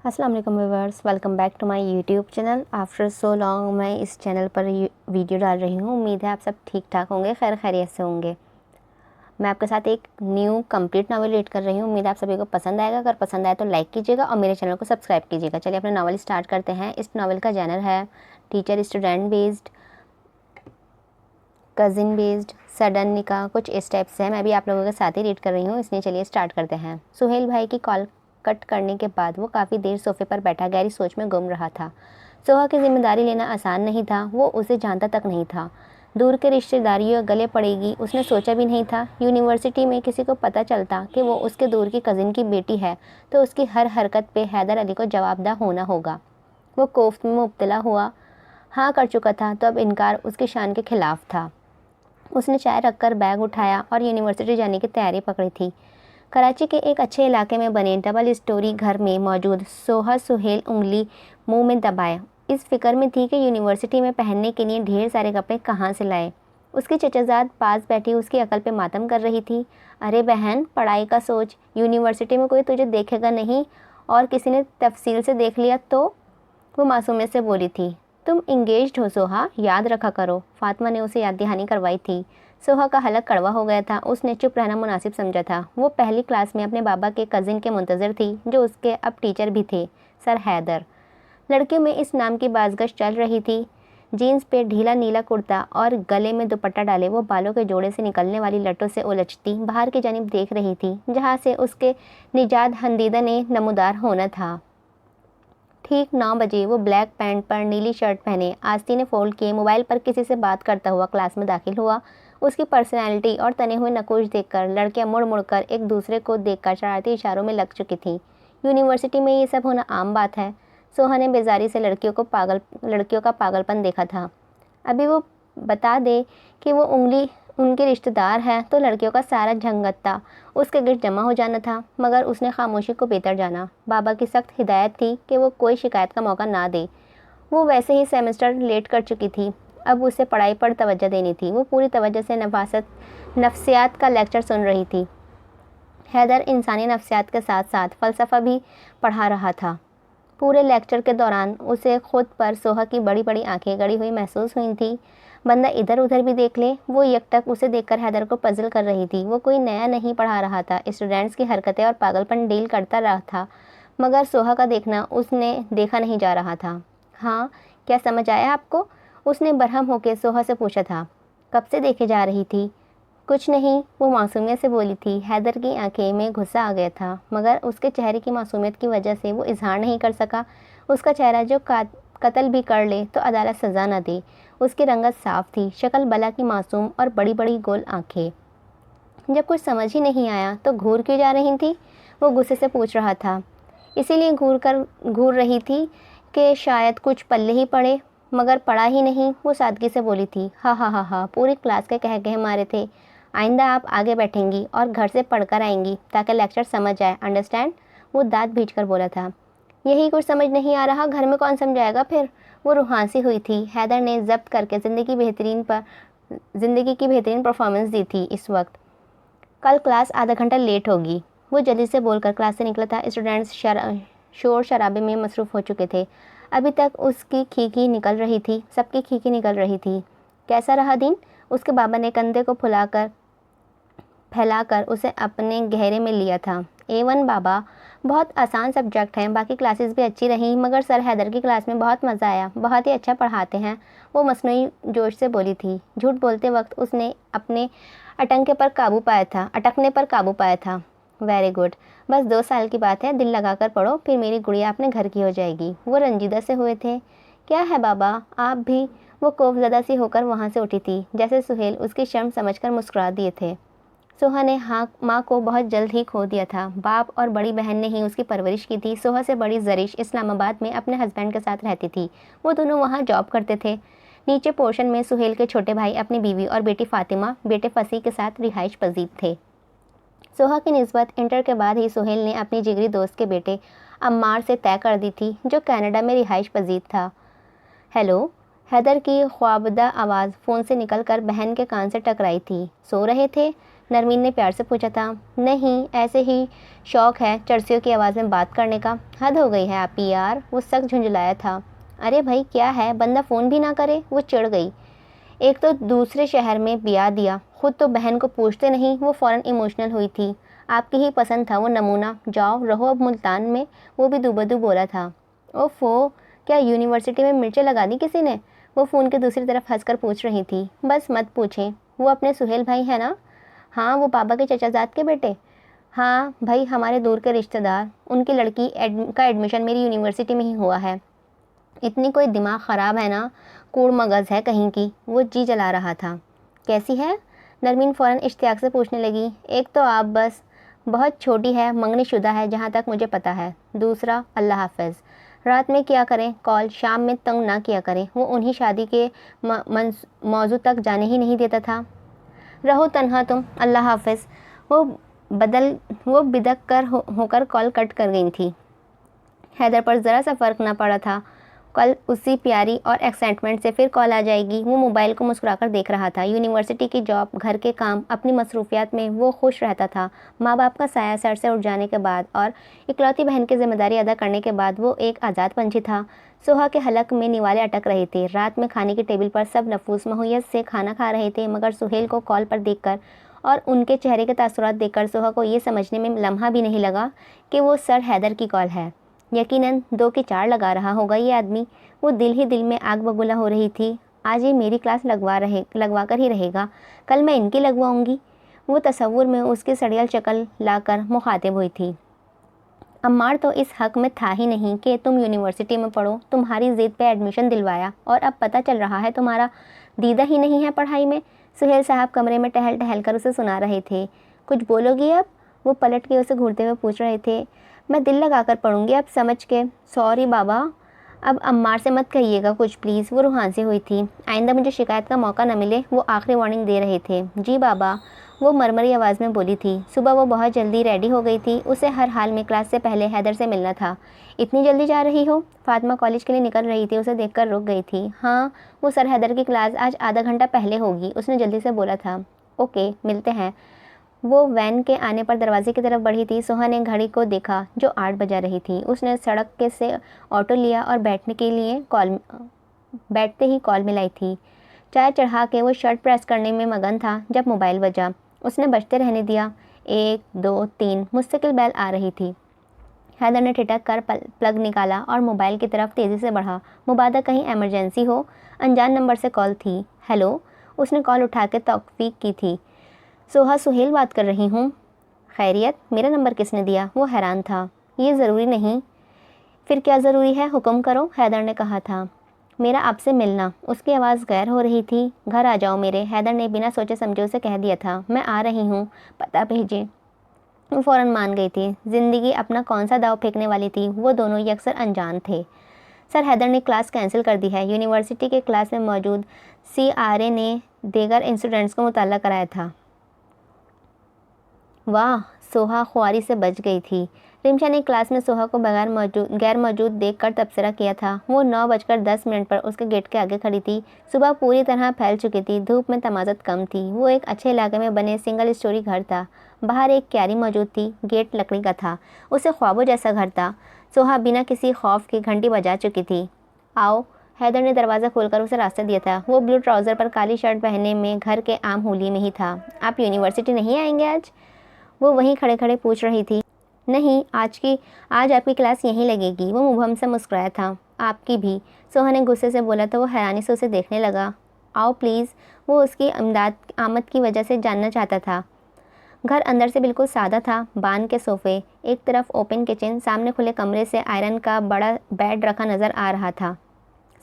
अस्सलाम वालेकुम viewers, welcome back to my YouTube channel. After so long मैं इस चैनल पर वीडियो डाल रही हूँ। उम्मीद है आप सब ठीक ठाक होंगे, खैर खैरियत से होंगे। मैं आपके साथ एक न्यू कंप्लीट नावल रीड कर रही हूँ। उम्मीद है आप सभी को पसंद आएगा। अगर पसंद आए तो लाइक कीजिएगा और मेरे चैनल को सब्सक्राइब कीजिएगा। चलिए अपना नावल स्टार्ट करते हैं। इस नावल का जैनर है teacher student based, cousin based, sudden निकाह, कुछ इस टाइप से है। मैं भी आप लोगों के साथ ही रीड कर रही हूँ, इसलिए चलिए स्टार्ट करते हैं। सुहेल भाई की कॉल कट करने के बाद वो काफ़ी देर सोफे पर बैठा गहरी सोच में गुम रहा था। सोहा की जिम्मेदारी लेना आसान नहीं था, वो उसे जानता तक नहीं था। दूर के रिश्तेदारियों गले पड़ेगी उसने सोचा भी नहीं था। यूनिवर्सिटी में किसी को पता चलता कि वो उसके दूर की कज़िन की बेटी है तो उसकी हर हरकत पे हैदर अली को जवाबदेह होना होगा। वो कोफ्त में मुब्तला हुआ, हाँ कर चुका था तो अब इनकार उसकी शान के खिलाफ था। उसने चाय रखकर बैग उठाया और यूनिवर्सिटी जाने की तैयारी पकड़ी थी। कराची के एक अच्छे इलाके में बने डबल स्टोरी घर में मौजूद सोहा सुहेल उंगली मुंह में दबाए इस फिक्र में थी कि यूनिवर्सिटी में पहनने के लिए ढेर सारे कपड़े कहाँ से लाए। उसकी चचाजाद पास बैठी उसकी अकल पे मातम कर रही थी। अरे बहन, पढ़ाई का सोच, यूनिवर्सिटी में कोई तुझे देखेगा नहीं और किसी ने तफसील से देख लिया तो। वो मासूमियत से बोली थी। तुम इंगेज्ड हो सोहा, याद रखा करो। फातिमा ने उसे याद दहानी करवाई थी। सोहा का हलक कड़वा हो गया था। उसने चुप रहना मुनासिब समझा था। वो पहली क्लास में अपने बाबा के कज़िन के मुंतज़र थी जो उसके अब टीचर भी थे, सर हैदर। लड़कियों में इस नाम की बाज़गश चल रही थी। जीन्स पे ढीला नीला कुर्ता और गले में दुपट्टा डाले वो बालों के जोड़े से निकलने वाली लटों से उलझती बाहर की जानिब देख रही थी जहाँ से उसके निजात हंदीदा ने नमूदार होना था। ठीक 9 बजे वो ब्लैक पैंट पर नीली शर्ट पहने आस्तीन ने फोल्ड किए मोबाइल पर किसी से बात करता हुआ क्लास में दाखिल हुआ। उसकी पर्सनैलिटी और तने हुए नकोश देखकर लड़कियां मुड़ मुड़ कर एक दूसरे को देखकर शरारती इशारों में लग चुकी थीं। यूनिवर्सिटी में ये सब होना आम बात है। सोहा ने बेजारी से लड़कियों का पागलपन देखा था। अभी वो बता दे कि वो उंगली उनके रिश्तेदार हैं तो लड़कियों का सारा झंगत्ता उसके गिर्द जमा हो जाना था, मगर उसने खामोशी को बेहतर जाना। बाबा की सख्त हिदायत थी कि वो कोई शिकायत का मौका ना दे। वो वैसे ही सेमेस्टर लेट कर चुकी थी, अब उसे पढ़ाई पर तवज्जो देनी थी। वो पूरी तवज्जो से नफ्सियात का लेक्चर सुन रही थी। हैदर इंसानी नफ्सियात के साथ साथ फ़लसफ़ा भी पढ़ा रहा था। पूरे लेक्चर के दौरान उसे खुद पर सोहा की बड़ी बड़ी आंखें गड़ी हुई महसूस हुई थी। बंदा इधर उधर भी देख ले, वो यकटक उसे देखकर हैदर को पजल कर रही थी। वो कोई नया नहीं पढ़ा रहा था, स्टूडेंट्स की हरकतें और पागलपन डील करता रहा था, मगर सोहा का देखना उसने देखा नहीं जा रहा था। हाँ, क्या समझ आया आपको? उसने बरहम होकर सोहा से पूछा था। कब से देखे जा रही थी? कुछ नहीं, वो मासूमियत से बोली थी। हैदर की आंखें में गुस्सा आ गया था, मगर उसके चेहरे की मासूमियत की वजह से वो इजहार नहीं कर सका। उसका चेहरा जो कत्ल भी कर ले तो अदालत सज़ा न दे। उसकी रंगत साफ थी, शक्ल बला की मासूम और बड़ी बड़ी गोल आंखें। जब कुछ समझ ही नहीं आया तो घूर क्यों जा रही थी? वो गुस्से से पूछ रहा था। इसीलिए घूर रही थी कि शायद कुछ पल्ले ही पड़े, मगर पड़ा ही नहीं। वो सादगी से बोली थी। हा हा हा हा, पूरी क्लास के कह मारे थे। आइंदा आप आगे बैठेंगी और घर से पढ़कर आएंगी ताकि लेक्चर समझ आए, अंडरस्टैंड? वो दांत भींच कर बोला था। यही कुछ समझ नहीं आ रहा, घर में कौन समझाएगा फिर? वो रूहांसी हुई थी। हैदर ने जब्त करके ज़िंदगी की बेहतरीन परफॉर्मेंस दी थी इस वक्त। कल क्लास आधा घंटा लेट होगी। वो जल्दी से बोलकर क्लास से निकला था। स्टूडेंट्स शोर शराबे में मसरूफ़ हो चुके थे। अभी तक उसकी खीखी निकल रही थी, सबकी खीखी निकल रही थी। कैसा रहा दिन? उसके बाबा ने कंधे को फैलाकर उसे अपने घेरे में लिया था। A1 बाबा, बहुत आसान सब्जेक्ट हैं, बाकी क्लासेस भी अच्छी रहीं, मगर सर हैदर की क्लास में बहुत मज़ा आया, बहुत ही अच्छा पढ़ाते हैं। वो मसनूई जोश से बोली थी। झूठ बोलते वक्त उसने अपने अटकने पर काबू पाया था। वेरी गुड, बस 2 साल की बात है, दिल लगाकर पढ़ो, फिर मेरी गुड़िया अपने घर की हो जाएगी। वो रंजीदा से हुए थे। क्या है बाबा, आप भी? वो खौफज़दा सी होकर वहाँ से उठी थी, जैसे सुहेल उसकी शर्म समझकर मुस्कुरा दिए थे। सोहा ने माँ को बहुत जल्द ही खो दिया था। बाप और बड़ी बहन ने ही उसकी परवरिश की थी। सोहा से बड़ी जरीश इस्लामाबाद में अपने हस्बैंड के साथ रहती थी। वो दोनों वहाँ जॉब करते थे। नीचे पोर्शन में सुहेल के छोटे भाई अपनी बीवी और बेटी फातिमा बेटे फसी के साथ रिहाइश पजीर थे। सोहा की निस्बत इंटर के बाद ही सुहेल ने अपनी जिगरी दोस्त के बेटे अम्मार से तय कर दी थी, जो कनाडा में रिहाइश पजीर था। हेलो, हैदर की ख्वाबदा आवाज़ फ़ोन से निकलकर बहन के कान से टकराई थी। सो रहे थे? नरमीन ने प्यार से पूछा था। नहीं, ऐसे ही शौक़ है चरसियों की आवाज़ में बात करने का। हद हो गई है आपकी यार, वो सख्त झुंझलाया था। अरे भाई क्या है, बंदा फ़ोन भी ना करे। वो चिढ़ गई। एक तो दूसरे शहर में ब्याह दिया, खुद तो बहन को पूछते नहीं। वो फ़ौरन इमोशनल हुई थी। आपकी ही पसंद था वो नमूना, जाओ रहो अब मुल्तान में। वो भी दुबदू बोला था। ओफ़ो, क्या यूनिवर्सिटी में मिर्चें लगा दी किसी ने? वो फ़ोन के दूसरी तरफ हंसकर पूछ रही थी। बस मत पूछें। वो अपने सुहेल भाई है ना? हाँ, वो बाबा के चचाजाद के बेटे। हाँ भाई, हमारे दूर के रिश्तेदार। उनकी लड़की का एडमिशन मेरी यूनिवर्सिटी में ही हुआ है। इतनी कोई दिमाग ख़राब है ना, कूड़ मगज़ है कहीं की। वो जी जला रहा था। कैसी है? नरमीन फ़ौरन इश्तियाक से पूछने लगी। एक तो आप बस बहुत छोटी है, मंगनी शुदा है जहाँ तक मुझे पता है। दूसरा, अल्लाह हाफ़िज़। रात में किया करें कॉल, शाम में तंग ना किया करें। वो उन्हीं शादी के मौजू तक जाने ही नहीं देता था। रहो तन्हा तुम, अल्लाह हाफ़िज़। वो बिदक कर होकर कॉल कट कर गई थी। हैदर पर ज़रा सा फ़र्क ना पड़ा था। कल उसी प्यारी और एक्साइटमेंट से फिर कॉल आ जाएगी। वो मोबाइल को मुस्कुराकर देख रहा था। यूनिवर्सिटी की जॉब, घर के काम, अपनी मसरूफियात में वो खुश रहता था। माँ बाप का साया सर से उठ जाने के बाद और इकलौती बहन की जिम्मेदारी अदा करने के बाद वो एक आज़ाद पंछी था। सोहा के हलक में निवाले अटक रहे थे। रात में खाने की टेबल पर सब नफूस महूयत से खाना खा रहे थे, मगर सुहेल को कॉल पर देखकर और उनके चेहरे के तासुरात देखकर सोहा को ये समझने में लम्हा भी नहीं लगा कि वो सर हैदर की कॉल है। यकीनन 2 के 4 लगा रहा होगा ये आदमी। वो दिल ही दिल में आग बबूला हो रही थी। आज ये मेरी क्लास लगवा कर ही रहेगा, कल मैं इनकी लगवाऊंगी। वो तसव्वुर में उसकी सड़ियल शक्ल लाकर मुखातिब हुई थी। अम्मार तो इस हक में था ही नहीं कि तुम यूनिवर्सिटी में पढ़ो। तुम्हारी ज़िद पे एडमिशन दिलवाया और अब पता चल रहा है तुम्हारा दीदा ही नहीं है पढ़ाई में। सुहेल साहब कमरे में टहल टहल कर उसे सुना रहे थे। कुछ बोलोगी अब? वो पलट के उसे घूरते हुए पूछ रहे थे। मैं दिल लगाकर पढ़ूंगी अब समझ के। सॉरी बाबा, अब अम्मार से मत कहिएगा कुछ प्लीज़। वो रूहान से हुई थी। आइंदा मुझे शिकायत का मौका न मिले, वो आखिरी वार्निंग दे रहे थे। जी बाबा, वो मरमरी आवाज़ में बोली थी। सुबह वो बहुत जल्दी रेडी हो गई थी। उसे हर हाल में क्लास से पहले हैदर से मिलना था। इतनी जल्दी जा रही हो? फातिमा कॉलेज के लिए निकल रही थी। उसे देखकर रुक गई थी। हाँ, वो सर हैदर की क्लास आज आधा घंटा पहले होगी, उसने जल्दी से बोला था। ओके, मिलते हैं। वो वैन के आने पर दरवाजे की तरफ बढ़ी थी। सोहा ने घड़ी को देखा जो 8 बजा रही थी। उसने सड़क के से ऑटो लिया और बैठते ही कॉल मिलाई थी। चाय चढ़ा के वो शर्ट प्रेस करने में मगन था जब मोबाइल बजा। उसने बजते रहने दिया। 1 2 3 मुस्तकिल बेल आ रही थी। हैदर ने ठिठक कर प्लग निकाला और मोबाइल की तरफ तेज़ी से बढ़ा। मुबादा कहीं इमरजेंसी हो? अनजान नंबर से कॉल थी। हेलो, उसने कॉल उठा के तौफीक की थी। सोहा, सुहेल बात कर रही हूँ। खैरियत? मेरा नंबर किसने दिया? वो हैरान था। ये ज़रूरी नहीं। फिर क्या ज़रूरी है, हुक्म करो, हैदर ने कहा था। मेरा आपसे मिलना। उसकी आवाज़ गैर हो रही थी। घर आ जाओ मेरे, हैदर ने बिना सोचे समझे उसे कह दिया था। मैं आ रही हूँ, पता भेजें। वो फ़ौरन मान गई थी। ज़िंदगी अपना कौन सा दाव फेंकने वाली थी। वो दोनों यकसर अनजान थे। सर हैदर ने क्लास कैंसिल कर दी है। यूनिवर्सिटी के क्लास में मौजूद CRA ने दीगर स्टूडेंट्स को मुताला कराया था। वाह, सोहा ख्वारी से बच गई थी। रिमशा ने क्लास में सोहा को गैर मौजूद देखकर तबसरा किया था। वो 9:10 पर उसके गेट के आगे खड़ी थी। सुबह पूरी तरह फैल चुकी थी। धूप में तमाज़त कम थी। वो एक अच्छे इलाके में बने सिंगल स्टोरी घर था। बाहर एक क्यारी मौजूद थी। गेट लकड़ी का था। उसे ख्वाबों जैसा घर था। सोहा बिना किसी खौफ की घंटी बजा चुकी थी। आओ, हैदर ने दरवाज़ा खोलकर उसे रास्ता दिया था। वो ब्लू ट्राउज़र पर काली शर्ट पहने में घर के आम होली में ही था। आप यूनिवर्सिटी नहीं आएंगे आज? वो वहीं खड़े खड़े पूछ रही थी। नहीं, आज आपकी क्लास यहीं लगेगी। वो मुबहम से मुस्कुराया था। आपकी भी, सोहा ने गुस्से से बोला तो वो हैरानी से उसे देखने लगा। आओ प्लीज़, वो उसकी आमद की वजह से जानना चाहता था। घर अंदर से बिल्कुल सादा था। बान के सोफ़े, एक तरफ ओपन किचन, सामने खुले कमरे से आयरन का बड़ा बेड रखा नज़र आ रहा था।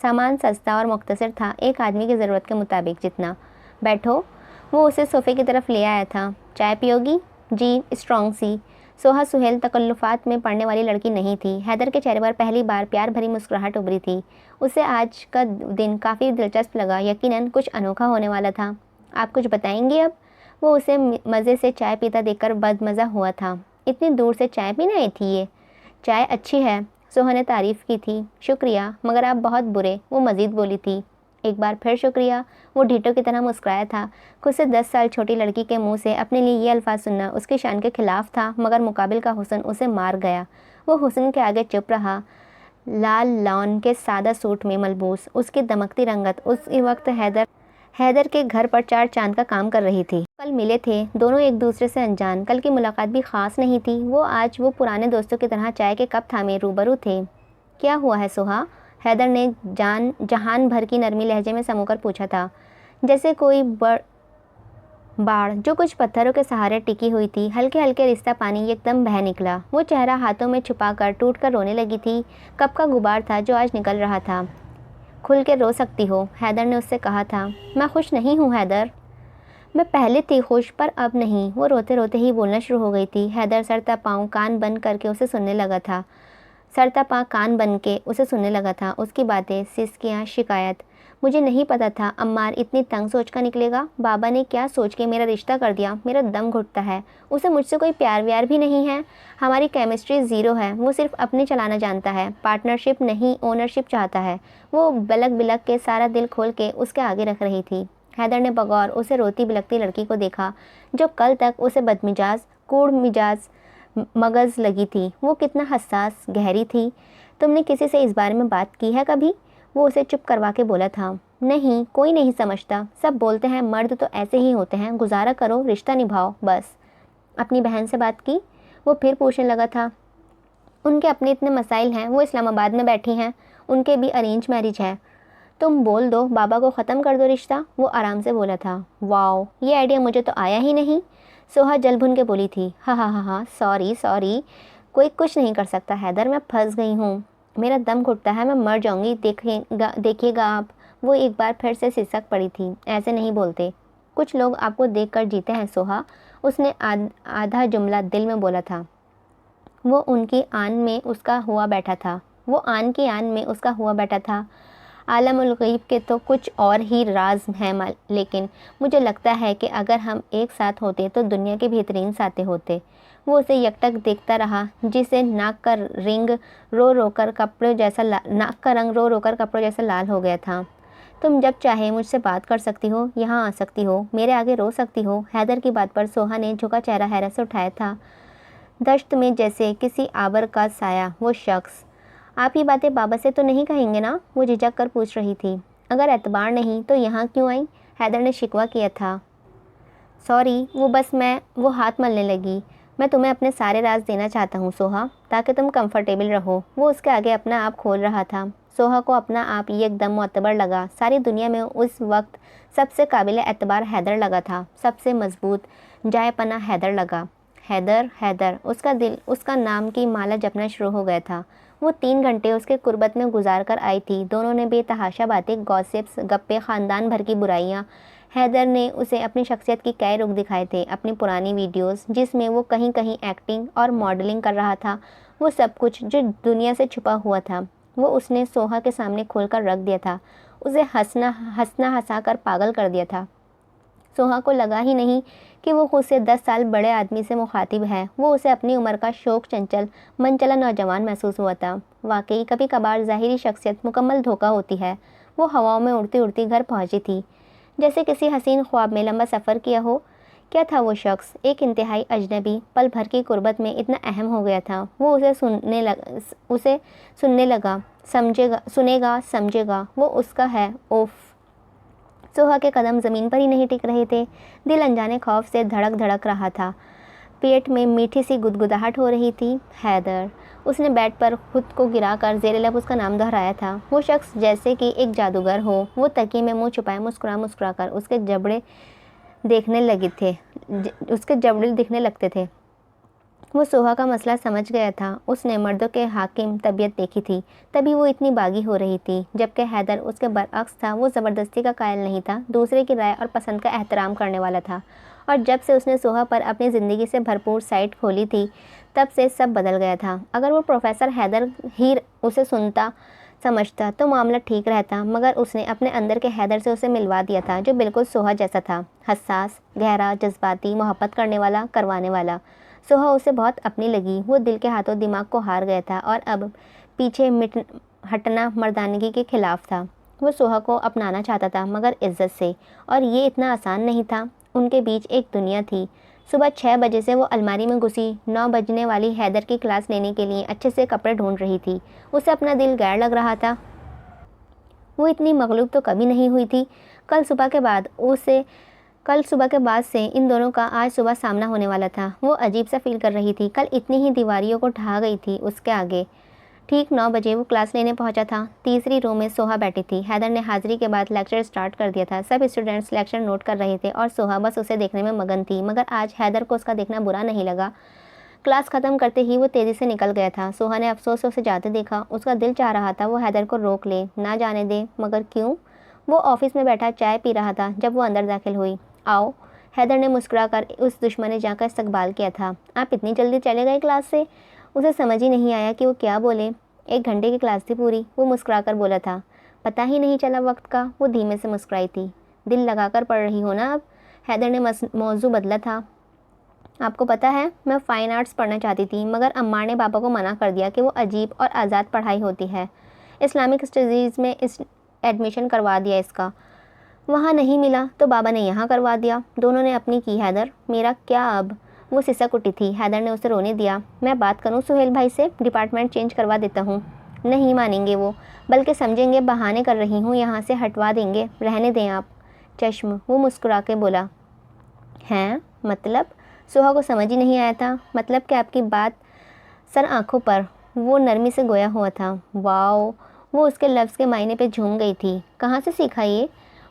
सामान सस्ता और मुख्तसर था, एक आदमी की ज़रूरत के मुताबिक जितना। बैठो, वो उसे सोफ़े की तरफ ले आया था। चाय पियोगी? जी, स्ट्रॉन्ग सी। सोहा सुहेल तकल्लुफ़ात में पढ़ने वाली लड़की नहीं थी। हैदर के चेहरे पर पहली बार प्यार भरी मुस्कुराहट उभरी थी। उसे आज का दिन काफ़ी दिलचस्प लगा। यकीनन कुछ अनोखा होने वाला था। आप कुछ बताएंगी अब? वो उसे मज़े से चाय पीता देखकर बदमज़ा हुआ था। इतनी दूर से चाय पीने आई थी ये? चाय अच्छी है, सोहा ने तारीफ़ की थी। शुक्रिया, मगर आप बहुत बुरे, वो मज़ीद बोली थी। एक बार फिर शुक्रिया। वो ढीठों की तरह मुस्कुराया था। खुद से 10 साल छोटी लड़की के मुंह से अपने लिए ये अल्फाज सुनना उसकी शान के खिलाफ था, मगर मुकाबिल का हुस्न उसे मार गया। वो हुस्न के आगे चुप रहा। लाल लॉन के सादा सूट में मलबूस उसकी दमकती रंगत उस वक्त हैदर के घर पर 4 चांद का काम कर रही थी। कल मिले थे दोनों एक दूसरे से अनजान। कल की मुलाकात भी ख़ास नहीं थी। वो पुराने दोस्तों की तरह चाय के कप थामे रूबरू थे। क्या हुआ है सोहा? हैदर ने जहान भर की नरमी लहजे में समूकर पूछा था। जैसे कोई बाढ़ जो कुछ पत्थरों के सहारे टिकी हुई थी, हल्के हल्के रिश्ता पानी एकदम बह निकला। वो चेहरा हाथों में छुपाकर टूट कर रोने लगी थी। कब का गुबार था जो आज निकल रहा था। खुल के रो सकती हो, हैदर ने उससे कहा था। मैं खुश नहीं हूँ हैदर। मैं पहले थी खुश पर अब नहीं। वो रोते रोते ही बोलना शुरू हो गई थी। हैदर सरता पाँव कान बंद करके उसे सुनने लगा था। उसकी बातें, सिसकियाँ, शिकायत। मुझे नहीं पता था अम्मार इतनी तंग सोच का निकलेगा। बाबा ने क्या सोच के मेरा रिश्ता कर दिया। मेरा दम घुटता है। उसे मुझसे कोई प्यार व्यार भी नहीं है। हमारी केमिस्ट्री ज़ीरो है। वो सिर्फ अपने चलाना जानता है, पार्टनरशिप नहीं ओनरशिप चाहता है। वो बिलक बिलक के सारा दिल खोल के उसके आगे रख रही थी। हैदर ने बगौर उसे रोती बिलकती लड़की को देखा जो कल तक उसे बदमिजाज कूड़ मिजाज मगज़ लगी थी। वो कितना हसास गहरी थी। तुमने किसी से इस बारे में बात की है कभी? वो उसे चुप करवा के बोला था। नहीं, कोई नहीं समझता। सब बोलते हैं मर्द तो ऐसे ही होते हैं। गुजारा करो, रिश्ता निभाओ बस। अपनी बहन से बात की? वो फिर पूछने लगा था। उनके अपने इतने मसाइल हैं। वो इस्लामाबाद में बैठी हैं। उनके भी अरेंज मैरिज है। तुम बोल दो बाबा को ख़त्म कर दो रिश्ता। वो आराम से बोला था। वाओ, ये आइडिया मुझे तो आया ही नहीं। सोहा जल भुन के बोली थी। हाँ, सॉरी। कोई कुछ नहीं कर सकता हैदर, मैं फंस गई हूँ। मेरा दम घुटता है, मैं मर जाऊँगी। देखिएगा आप। वो एक बार फिर से सिसक पड़ी थी। ऐसे नहीं बोलते। कुछ लोग आपको देख कर जीते हैं सोहा। उसने आधा जुमला दिल में बोला था। वो आन की आन में उसका हुआ बैठा था। आलमुल गैब के तो कुछ और ही राज हैं, लेकिन मुझे लगता है कि अगर हम एक साथ होते तो दुनिया के बेहतरीन साथी होते। वो उसे यकटक देखता रहा, जिसे नाक का रंग रो रो कर कपड़ों जैसा लाल हो गया था। तुम जब चाहे मुझसे बात कर सकती हो, यहाँ आ सकती हो, मेरे आगे रो सकती हो। हैदर की बात पर सोहा ने झुका चेहरा हैरत से उठाया था। दश्त में जैसे किसी आबर का साया वो शख्स। आप ये बातें बाबा से तो नहीं कहेंगे ना? वो झिझक कर पूछ रही थी। अगर एतबार नहीं तो यहाँ क्यों आई? हैदर ने शिकवा किया था। सॉरी, वो हाथ मलने लगी। मैं तुम्हें अपने सारे राज देना चाहता हूँ सोहा, ताकि तुम कंफर्टेबल रहो। वो उसके आगे अपना आप खोल रहा था। सोहा को अपना आप ये एकदम मोतबर लगा। सारी दुनिया में उस वक्त सबसे काबिल एतबार हैदर लगा था। सबसे मजबूत जायपना हैदर लगा। हैदर उसका नाम की माला जपना शुरू हो गया था। वो 3 घंटे उसके कुर्बत में गुजार कर आई थी। दोनों ने बेतहाशा बातें, गॉसिप्स, गप्पे, ख़ानदान भर की बुराइयाँ। हैदर ने उसे अपनी शख्सियत की कई रुख दिखाए थे। अपनी पुरानी वीडियोस जिसमें वो कहीं कहीं एक्टिंग और मॉडलिंग कर रहा था, वो सब कुछ जो दुनिया से छुपा हुआ था, वो उसने सोहा के सामने खोल कर रख दिया था। उसे हंसा कर पागल कर दिया था। सोहा को लगा ही नहीं कि वो खुद से 10 साल बड़े आदमी से मुखातिब है। वो उसे अपनी उम्र का शौक चंचल मनचला नौजवान महसूस हुआ था। वाकई कभी कभार ज़ाहिरी शख्सियत मुकम्मल धोखा होती है। वो हवाओं में उड़ती उड़ती घर पहुंची थी, जैसे किसी हसीन ख्वाब में लंबा सफ़र किया हो। क्या था वो शख्स? एक इंतहाई अजनबी पल भर की कुर्बत में इतना अहम हो गया था। वो उसे सुनने लगा, समझेगा वो उसका है। ओफ। सोहा के कदम ज़मीन पर ही नहीं टिक रहे थे। दिल अनजाने खौफ से धड़क धड़क रहा था। पेट में मीठी सी गुदगुदाहट हो रही थी। हैदर। उसने बेड पर खुद को गिराकर ज़ेरे लब उसका नाम दोहराया था। वो शख्स जैसे कि एक जादूगर हो। वो तकिए में मुंह छुपाए मुस्कुरा कर उसके जबड़े दिखने लगते थे। वो सोहा का मसला समझ गया था। उसने मर्दों के हाकिम तबीयत देखी थी, तभी वो इतनी बागी हो रही थी। जबकि हैदर उसके बरअक्स था। वो ज़बरदस्ती का कायल नहीं था, दूसरे की राय और पसंद का एहतराम करने वाला था। और जब से उसने सोहा पर अपनी ज़िंदगी से भरपूर साइट खोली थी, तब से सब बदल गया था। अगर वो प्रोफेसर हैदर ही उसे सुनता समझता तो मामला ठीक रहता, मगर उसने अपने अंदर के हैदर से उसे मिलवा दिया था, जो बिल्कुल सोहा जैसा था। हसास, गहरा, जज्बाती, मोहब्बत करवाने वाला। सोहा उसे बहुत अपनी लगी। वो दिल के हाथों दिमाग को हार गया था और अब पीछे हटना मर्दानगी के खिलाफ था। वो सोहा को अपनाना चाहता था, मगर इज्जत से, और ये इतना आसान नहीं था। उनके बीच एक दुनिया थी। सुबह 6 बजे से वो अलमारी में घुसी 9 बजने वाली हैदर की क्लास लेने के लिए अच्छे से कपड़े ढूंढ रही थी। उसे अपना दिल गैर लग रहा था। वो इतनी मगलूब तो कभी नहीं हुई थी। कल सुबह के बाद से इन दोनों का आज सुबह सामना होने वाला था। वो अजीब सा फील कर रही थी। कल इतनी ही दीवारियों को ढा गई थी उसके आगे। ठीक 9 बजे वो क्लास लेने पहुंचा था। तीसरी रो में सोहा बैठी थी। हैदर ने हाजिरी के बाद लेक्चर स्टार्ट कर दिया था। सब स्टूडेंट्स लेक्चर नोट कर रहे थे और सोहा बस उसे देखने में मगन थी। मगर आज हैदर को उसका देखना बुरा नहीं लगा। क्लास ख़त्म करते ही वो तेज़ी से निकल गया था। सोहा ने अफसोस से उसे जाते देखा। उसका दिल चाह रहा था वो हैदर को रोक ले, ना जाने दे, मगर क्यों? वो ऑफिस में बैठा चाय पी रहा था जब वो अंदर दाखिल हुई। आओ, हैदर ने मुस्कुराकर उस दुश्मन जहाँ का इस्तकबाल किया था। आप इतनी जल्दी चले गए क्लास से? उसे समझ ही नहीं आया कि वो क्या बोले। 1 घंटे की क्लास थी पूरी, वो मुस्कुराकर बोला था। पता ही नहीं चला वक्त का। वो धीमे से मुस्कुराई थी। दिल लगाकर पढ़ रही हो ना अब? हैदर ने मौजू बदला था। आपको पता है, मैं फ़ाइन आर्ट्स पढ़ना चाहती थी, मगर अम्मा ने पापा को मना कर दिया कि वो अजीब और आज़ाद पढ़ाई होती है। इस्लामिक स्टडीज़ में एडमिशन करवा दिया इसका। वहाँ नहीं मिला तो बाबा ने यहाँ करवा दिया। दोनों ने अपनी की। हैदर, मेरा क्या अब? वो सिसक उठी थी। हैदर ने उसे रोने दिया। मैं बात करूँ सुहेल भाई से, डिपार्टमेंट चेंज करवा देता हूँ। नहीं मानेंगे वो, बल्कि समझेंगे बहाने कर रही हूँ, यहाँ से हटवा देंगे। रहने दें आप। चश्म, वो मुस्कुरा के बोला। हैं? मतलब? सोहा को समझ ही नहीं आया था। मतलब कि आपकी बात सर आंखों पर। वो नरमी से गोया हुआ था। वाओ, वो उसके लफ्ज़ के मायने पे झूम गई थी। कहाँ से सीखा ये?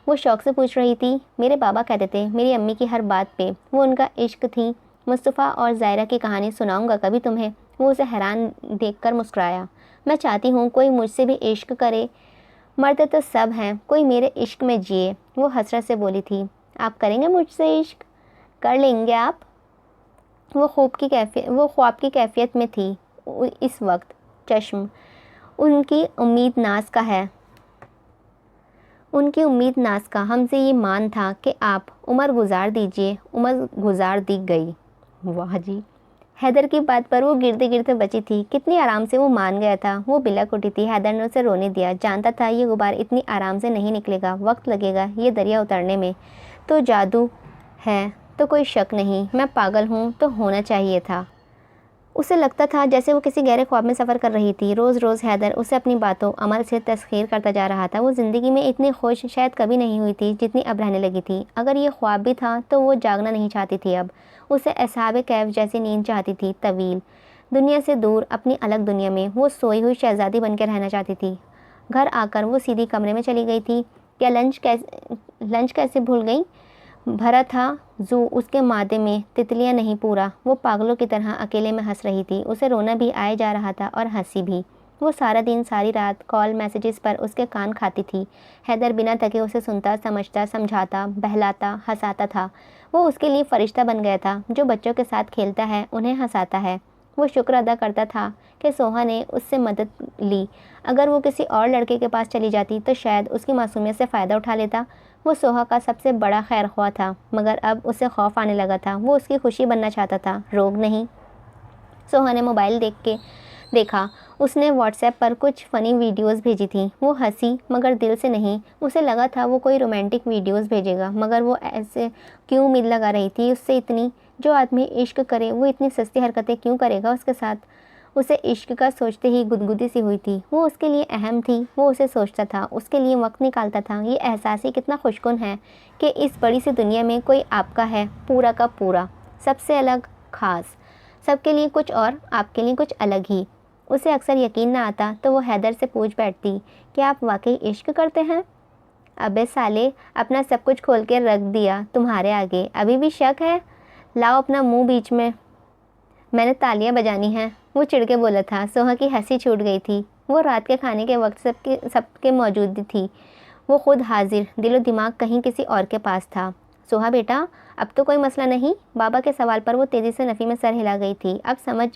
वो शौक़ से पूछ रही थी। मेरे बाबा कहते थे मेरी अम्मी की हर बात पे। वो उनका इश्क थी। मुस्तफ़ा और ज़ायरा की कहानी सुनाऊंगा कभी तुम्हें। वो उसे हैरान देखकर मुस्कुराया। मैं चाहती हूँ कोई मुझसे भी इश्क करे। मर्द तो सब हैं, कोई मेरे इश्क में जिए। वो हसरत से बोली थी। आप करेंगे मुझसे इश्क? कर लेंगे आप? वो ख्वाब की कैफियत में थी इस वक्त। चश्म, उनकी उम्मीद नाज का हमसे ये मान था कि आप उम्र गुजार दीजिए। उम्र गुजार दी गई। वाह जी। हैदर की बात पर वो गिरते गिरते बची थी। कितनी आराम से वो मान गया था। वो बिलक उठी थी। हैदर ने उसे रोने दिया। जानता था ये गुबार इतनी आराम से नहीं निकलेगा, वक्त लगेगा ये दरिया उतरने में। तो जादू है तो कोई शक नहीं। मैं पागल हूँ तो होना चाहिए था। उसे लगता था जैसे वो किसी गहरे ख्वाब में सफ़र कर रही थी। रोज़ रोज़ हैदर उसे अपनी बातों अमल से तस्खीर करता जा रहा था। वो ज़िंदगी में इतनी खुश शायद कभी नहीं हुई थी जितनी अब रहने लगी थी। अगर ये ख्वाब भी था तो वो जागना नहीं चाहती थी अब। उसे असहाब कैफ जैसी नींद चाहती थी, तवील, दुनिया से दूर, अपनी अलग दुनिया में। वो सोई हुई शहज़ादी बनकर रहना चाहती थी। घर आकर वो सीधी कमरे में चली गई थी। क्या लंच कैसे भूल गई? भरा था जू उसके मादे में, तितलियां नहीं पूरा। वो पागलों की तरह अकेले में हंस रही थी। उसे रोना भी आए जा रहा था और हंसी भी। वो सारा दिन सारी रात कॉल मैसेजेस पर उसके कान खाती थी। हैदर बिना थके उसे सुनता, समझता, समझाता, बहलाता, हंसाता था। वो उसके लिए फरिश्ता बन गया था जो बच्चों के साथ खेलता है, उन्हें हंसाता है। वो शुक्र अदा करता था कि सोहा ने उससे मदद ली। अगर वो किसी और लड़के के पास चली जाती तो शायद उसकी मासूमियत से फ़ायदा उठा लेता। वो सोहा का सबसे बड़ा खैर ख्वाह था, मगर अब उसे खौफ आने लगा था। वो उसकी खुशी बनना चाहता था, रोग नहीं। सोहा ने मोबाइल देखा। उसने व्हाट्सएप पर कुछ फ़नी वीडियोस भेजी थी। वो हंसी, मगर दिल से नहीं। उसे लगा था वो कोई रोमांटिक वीडियोस भेजेगा, मगर वो ऐसे क्यों उम्मीद लगा रही थी उससे इतनी? जो आदमी इश्क करे वो इतनी सस्ती हरकतें क्यों करेगा उसके साथ? उसे इश्क का सोचते ही गुदगुदी सी हुई थी। वो उसके लिए अहम थी। वो उसे सोचता था, उसके लिए वक्त निकालता था। ये एहसास ही कितना खुशकुन है कि इस बड़ी सी दुनिया में कोई आपका है, पूरा का पूरा, सबसे अलग, ख़ास, सबके लिए कुछ और आपके लिए कुछ अलग ही। उसे अक्सर यकीन ना आता तो वो हैदर से पूछ बैठती कि आप वाकई इश्क करते हैं? अबे साले, अपना सब कुछ खोल के रख दिया तुम्हारे आगे, अभी भी शक है? लाओ अपना मुंह बीच में, मैंने तालियां बजानी हैं। वो चिढ़ के बोला था। सोहा की हंसी छूट गई थी। वो रात के खाने के वक्त सबके मौजूद थी। वो खुद हाजिर, दिलो दिमाग कहीं किसी और के पास था। सोहा बेटा, अब तो कोई मसला नहीं? बाबा के सवाल पर वो तेज़ी से नफ़ी में सर हिला गई थी। अब समझ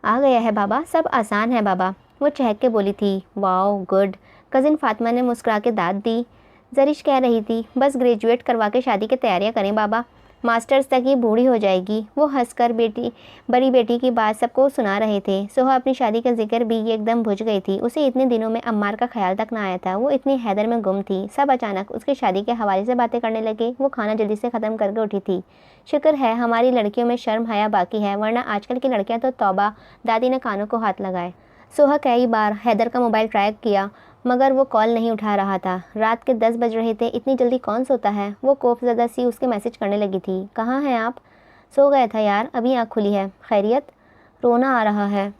आ गया है बाबा, सब आसान है बाबा। वो चहक के बोली थी। Wow good. कज़िन फातिमा ने मुस्कुरा के दाद दी। जरिश कह रही थी, बस ग्रेजुएट करवा के शादी की तैयारियां करें बाबा। मास्टर्स तक ही बूढ़ी हो जाएगी। वो हंसकर बड़ी बेटी की बात सबको सुना रहे थे। सोहा अपनी शादी का जिक्र भी एकदम भूल गई थी। उसे इतने दिनों में अम्मार का ख्याल तक ना आया था। वो इतनी हैदर में गुम थी। सब अचानक उसकी शादी के हवाले से बातें करने लगे। वो खाना जल्दी से ख़त्म करके उठी थी। शुक्र है हमारी लड़कियों में शर्म हया बाकी है, वरना आजकल की लड़कियाँ तो तौबा। दादी ने कानों को हाथ लगाए। सोहा कई बार हैदर का मोबाइल ट्राई किया मगर वो कॉल नहीं उठा रहा था। रात के 10 बज रहे थे। इतनी जल्दी कौन सोता है? वो खौफज़दा सी उसके मैसेज करने लगी थी। कहाँ हैं आप? सो गया था यार, अभी आँख खुली है। खैरियत? रोना आ रहा है।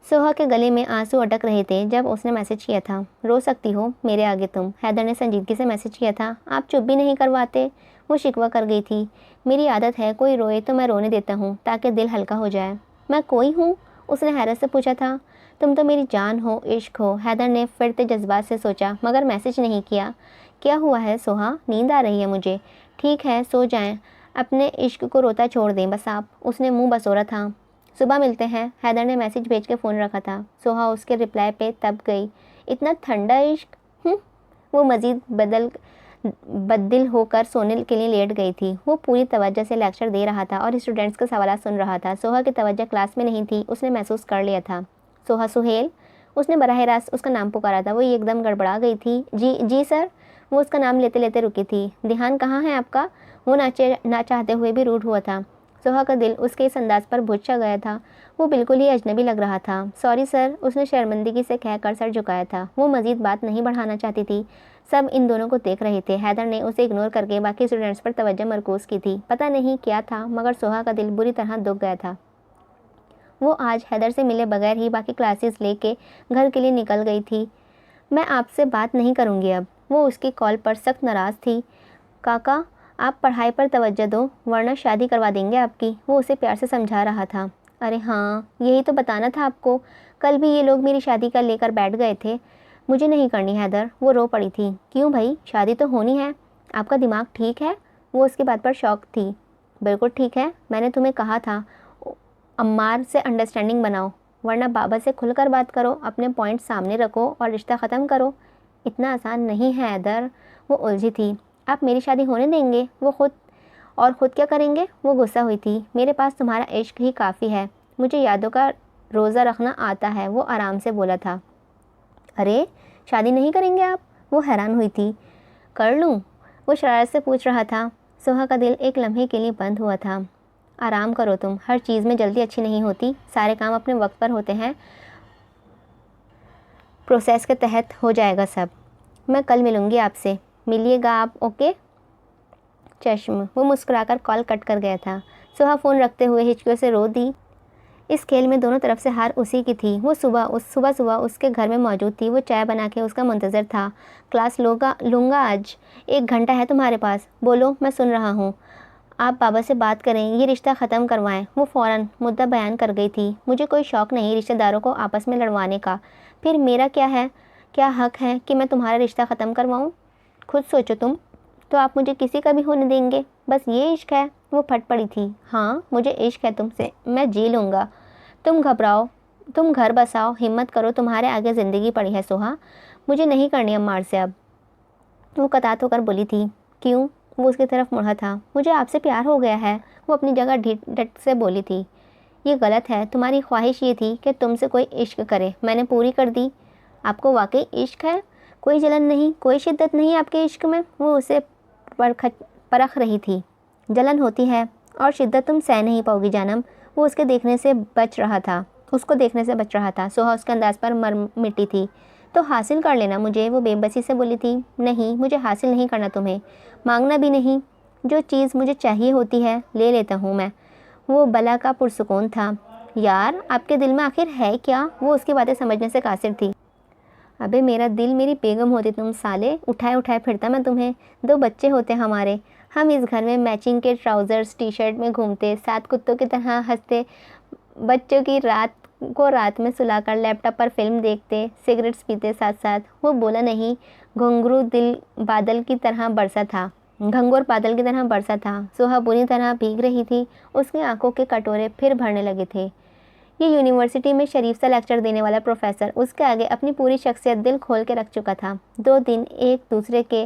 सोहा के गले में आंसू अटक रहे थे जब उसने मैसेज किया था। रो सकती हो मेरे आगे तुम। हैदर ने संजीदगी से मैसेज किया था। आप चुप भी नहीं करवाते। वो शिकवा कर गई थी। मेरी आदत है, कोई रोए तो मैं रोने देता हूँ ताकि दिल हल्का हो जाए। मैं कोई हूँ? उसने हैरत से पूछा था। तुम तो मेरी जान हो, इश्क हो। हैदर ने फिरते जज्बात से सोचा मगर मैसेज नहीं किया। क्या हुआ है सोहा? नींद आ रही है मुझे। ठीक है सो जाएं, अपने इश्क को रोता छोड़ दें बस आप। उसने मुंह बसोरा था। सुबह मिलते हैं। हैदर ने मैसेज भेज के फ़ोन रखा था। सोहा उसके रिप्लाई पे तब गई। इतना ठंडा इश्क। वो मज़ीद बददिल होकर सोने के लिए लेट गई थी। वो पूरी तवज्जो से लेक्चर दे रहा था और स्टूडेंट्स के सवाल सुन रहा था। सोहा की तवज्जो क्लास में नहीं थी। उसने महसूस कर लिया था। सोहा सुहेल? उसने बराह रास्त उसका नाम पुकारा था। वो एकदम गड़बड़ा गई थी। जी जी सर। वो उसका नाम लेते लेते रुकी थी। ध्यान कहाँ है आपका? वो ना चाहते हुए भी रूठ हुआ था। सोहा का दिल उसके इस अंदाज पर बुझ सा गया था। वो बिल्कुल ही अजनबी लग रहा था। सॉरी सर, उसने शर्मिंदगी से कहकर सर झुकाया था। वो मज़ीद बात नहीं बढ़ाना चाहती थी। सब इन दोनों को देख रहे थे। हैदर ने उसे इग्नोर करके बाकी स्टूडेंट्स पर तवज्जो मरकूज़ की थी। पता नहीं क्या था मगर सोहा का दिल बुरी तरह दुख गया था। वो आज हैदर से मिले बगैर ही बाकी क्लासेस लेके घर के लिए निकल गई थी। मैं आपसे बात नहीं करूँगी अब। वो उसकी कॉल पर सख्त नाराज़ थी। काका आप पढ़ाई पर तवज्जो दो वरना शादी करवा देंगे आपकी। वो उसे प्यार से समझा रहा था। अरे हाँ, यही तो बताना था आपको। कल भी ये लोग मेरी शादी का लेकर बैठ गए थे। मुझे नहीं करनी हैदर। वो रो पड़ी थी। क्यों भाई, शादी तो होनी है। आपका दिमाग ठीक है? वो उसकी बात पर शौक थी। बिल्कुल ठीक है। मैंने तुम्हें कहा था अम्मार से अंडरस्टैंडिंग बनाओ वरना बाबा से खुलकर बात करो, अपने पॉइंट सामने रखो और रिश्ता ख़त्म करो। इतना आसान नहीं है हैदर। वो उलझी थी। आप मेरी शादी होने देंगे? वो खुद क्या करेंगे? वो गुस्सा हुई थी। मेरे पास तुम्हारा इश्क ही काफ़ी है। मुझे यादों का रोज़ा रखना आता है। वो आराम से बोला था। अरे शादी नहीं करेंगे आप? वो हैरान हुई थी। कर लूँ? वो शरारत से पूछ रहा था। सोहा का दिल एक लम्हे के लिए बंद हुआ था। आराम करो तुम, हर चीज़ में जल्दी अच्छी नहीं होती। सारे काम अपने वक्त पर होते हैं। प्रोसेस के तहत हो जाएगा सब। मैं कल मिलूँगी आपसे। मिलिएगा आप, ओके? चश्म। वो मुस्कुराकर कॉल कट कर गया था। सोहा फ़ोन रखते हुए हिचकियों से रो दी। इस खेल में दोनों तरफ से हार उसी की थी। वो सुबह उसके घर में मौजूद थी। वो चाय बना के उसका मुंतज़र था। क्लास लूँगा आज। 1 घंटा है तुम्हारे पास। बोलो, मैं सुन रहा हूँ। आप बाबा से बात करें, ये रिश्ता ख़त्म करवाएं। वो फ़ौरन मुद्दा बयान कर गई थी। मुझे कोई शौक़ नहीं रिश्तेदारों को आपस में लड़वाने का। फिर मेरा क्या है, क्या हक़ है कि मैं तुम्हारा रिश्ता ख़त्म करवाऊँ? खुद सोचो तुम। तो आप मुझे किसी का भी होने देंगे? बस ये इश्क है? वो फट पड़ी थी। हाँ, मुझे इश्क है तुमसे, मैं जी लूँगा। तुम घबराओ, तुम घर बसाओ, हिम्मत करो, तुम्हारे आगे ज़िंदगी पड़ी है सोहा। मुझे नहीं करनी अम्मार से अब। वो कतात होकर बोली थी। क्यों? वो उसकी तरफ मुड़ा था। मुझे आपसे प्यार हो गया है। वो अपनी जगह डट से बोली थी। ये गलत है। तुम्हारी ख्वाहिश ये थी कि तुमसे कोई इश्क करे, मैंने पूरी कर दी। आपको वाकई इश्क है? कोई जलन नहीं, कोई शिद्दत नहीं आपके इश्क में? वो उसे परख रही थी। जलन होती है और शिद्दत तुम सह नहीं पाओगी जानम। वो उसको देखने से बच रहा था। सोहा उसके अंदाज पर मर मिट्टी थी। तो हासिल कर लेना मुझे, वो बेबसी से बोली थी। नहीं, मुझे हासिल नहीं करना तुम्हें, मांगना भी नहीं। जो चीज़ मुझे चाहिए होती है ले लेता हूँ मैं। वो बला का पुरसुकून था। यार आपके दिल में आखिर है क्या? वो उसकी बातें समझने से कासिर थी। अबे मेरा दिल मेरी बेगम होती तुम साले, उठाए उठाए फिरता मैं तुम्हें। 2 बच्चे होते हमारे। हम इस घर में मैचिंग के ट्राउज़र्स टी शर्ट में घूमते, 7 कुत्तों की तरह हंसते, बच्चों की रात में सुलाकर लैपटॉप पर फिल्म देखते, सिगरेट्स पीते साथ साथ। वो बोला नहीं। घंघरू बादल की तरह बरसा था। सोहा बुरी तरह भीग रही थी। उसकी आंखों के कटोरे फिर भरने लगे थे। ये यूनिवर्सिटी में शरीफ सा लेक्चर देने वाला प्रोफेसर उसके आगे अपनी पूरी शख्सियत दिल खोल के रख चुका था। 2 दिन एक दूसरे के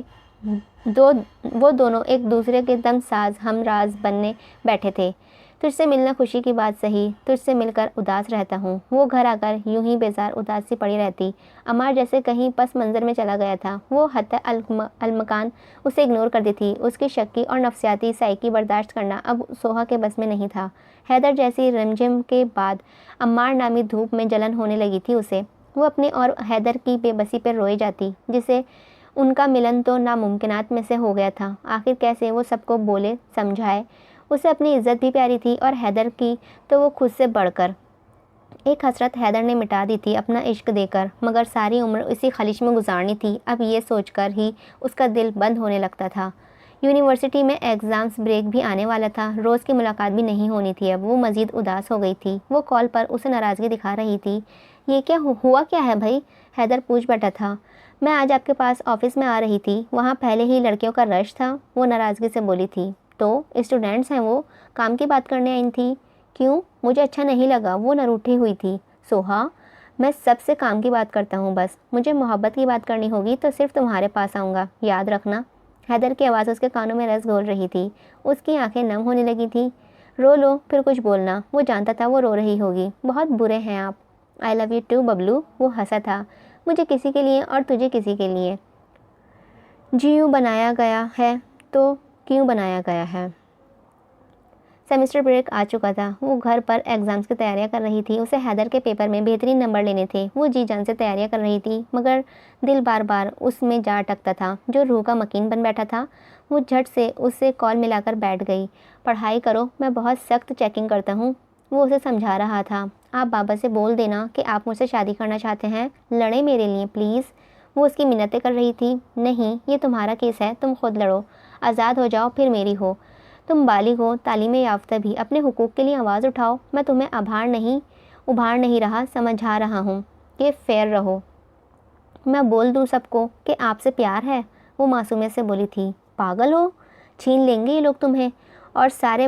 दो वो दोनों एक दूसरे के दम साज हम राज बनने बैठे थे। तुझसे मिलना खुशी की बात सही, तुझसे मिलकर उदास रहता हूँ। वो घर आकर यूं ही बेजार उदास सी पड़ी रहती। अमार जैसे कहीं पस मंज़र में चला गया था। वो हत्ता अलमकान उसे इग्नोर करती थी। उसकी शक्की और नफसियाती साइकी बर्दाश्त करना अब सोहा के बस में नहीं था। हैदर जैसी रिमझिम के बाद अम्मार नामी धूप में जलन होने लगी थी उसे। वो अपने और हैदर की बेबसी पर रोए जाती, जिसे उनका मिलन तो नामुमकिनात में से हो गया था। आखिर कैसे वो सबको बोले समझाए। उसे अपनी इज्जत भी प्यारी थी और हैदर की तो वो खुद से बढ़कर। एक हसरत हैदर ने मिटा दी थी अपना इश्क देकर, मगर सारी उम्र इसी खलिश में गुजारनी थी। अब ये सोचकर ही उसका दिल बंद होने लगता था। यूनिवर्सिटी में एग्ज़ाम्स ब्रेक भी आने वाला था। रोज़ की मुलाकात भी नहीं होनी थी। अब वो मज़ीद उदास हो गई थी। वो कॉल पर उसे नाराज़गी दिखा रही थी। ये क्या हुआ क्या है भाई? हैदर पूछ बैठा था। मैं आज आपके पास ऑफिस में आ रही थी, वहाँ पहले ही लड़कियों का रश था, वो नाराज़गी से बोली थी। तो स्टूडेंट्स हैं, वो काम की बात करने आई थी। क्यों? मुझे अच्छा नहीं लगा। वो न रूठी हुई थी। सोहा, मैं सबसे काम की बात करता हूँ बस। मुझे मोहब्बत की बात करनी होगी तो सिर्फ तुम्हारे पास आऊँगा, याद रखना। हैदर की आवाज़ उसके कानों में रस घोल रही थी। उसकी आंखें नम होने लगी थी। रो लो, फिर कुछ बोलना। वो जानता था वो रो रही होगी। बहुत बुरे हैं आप। I love you too Bablu. वो हंसा था। मुझे किसी के लिए और तुझे किसी के लिए। जी यूँ बनाया गया है तो क्यों बनाया गया है? सेमेस्टर ब्रेक आ चुका था। वो घर पर एग्ज़ाम्स की तैयारियां कर रही थी। उसे हैदर के पेपर में बेहतरीन नंबर लेने थे। वो जी जान से तैयारियां कर रही थी, मगर दिल बार बार उसमें जा अटकता था, जो रूह का मकीन बन बैठा था। वो झट से उससे कॉल मिलाकर बैठ गई। पढ़ाई करो, मैं बहुत सख्त चेकिंग करता हूँ। वो उसे समझा रहा था। आप बाबा से बोल देना कि आप मुझसे शादी करना चाहते हैं। लड़े मेरे लिए प्लीज़। वो उसकी मिन्नतें कर रही थी। नहीं, ये तुम्हारा केस है, तुम खुद लड़ो। आज़ाद हो जाओ, फिर मेरी हो। तुम बालिग हो, तालीम याफ्ता भी। अपने हुकूक के लिए आवाज़ उठाओ। मैं तुम्हें उभार नहीं रहा, समझा रहा हूँ कि फेयर रहो। मैं बोल दूँ सबको कि आपसे प्यार है? वो मासूमियत से बोली थी। पागल हो? छीन लेंगे ये लोग तुम्हें, और सारे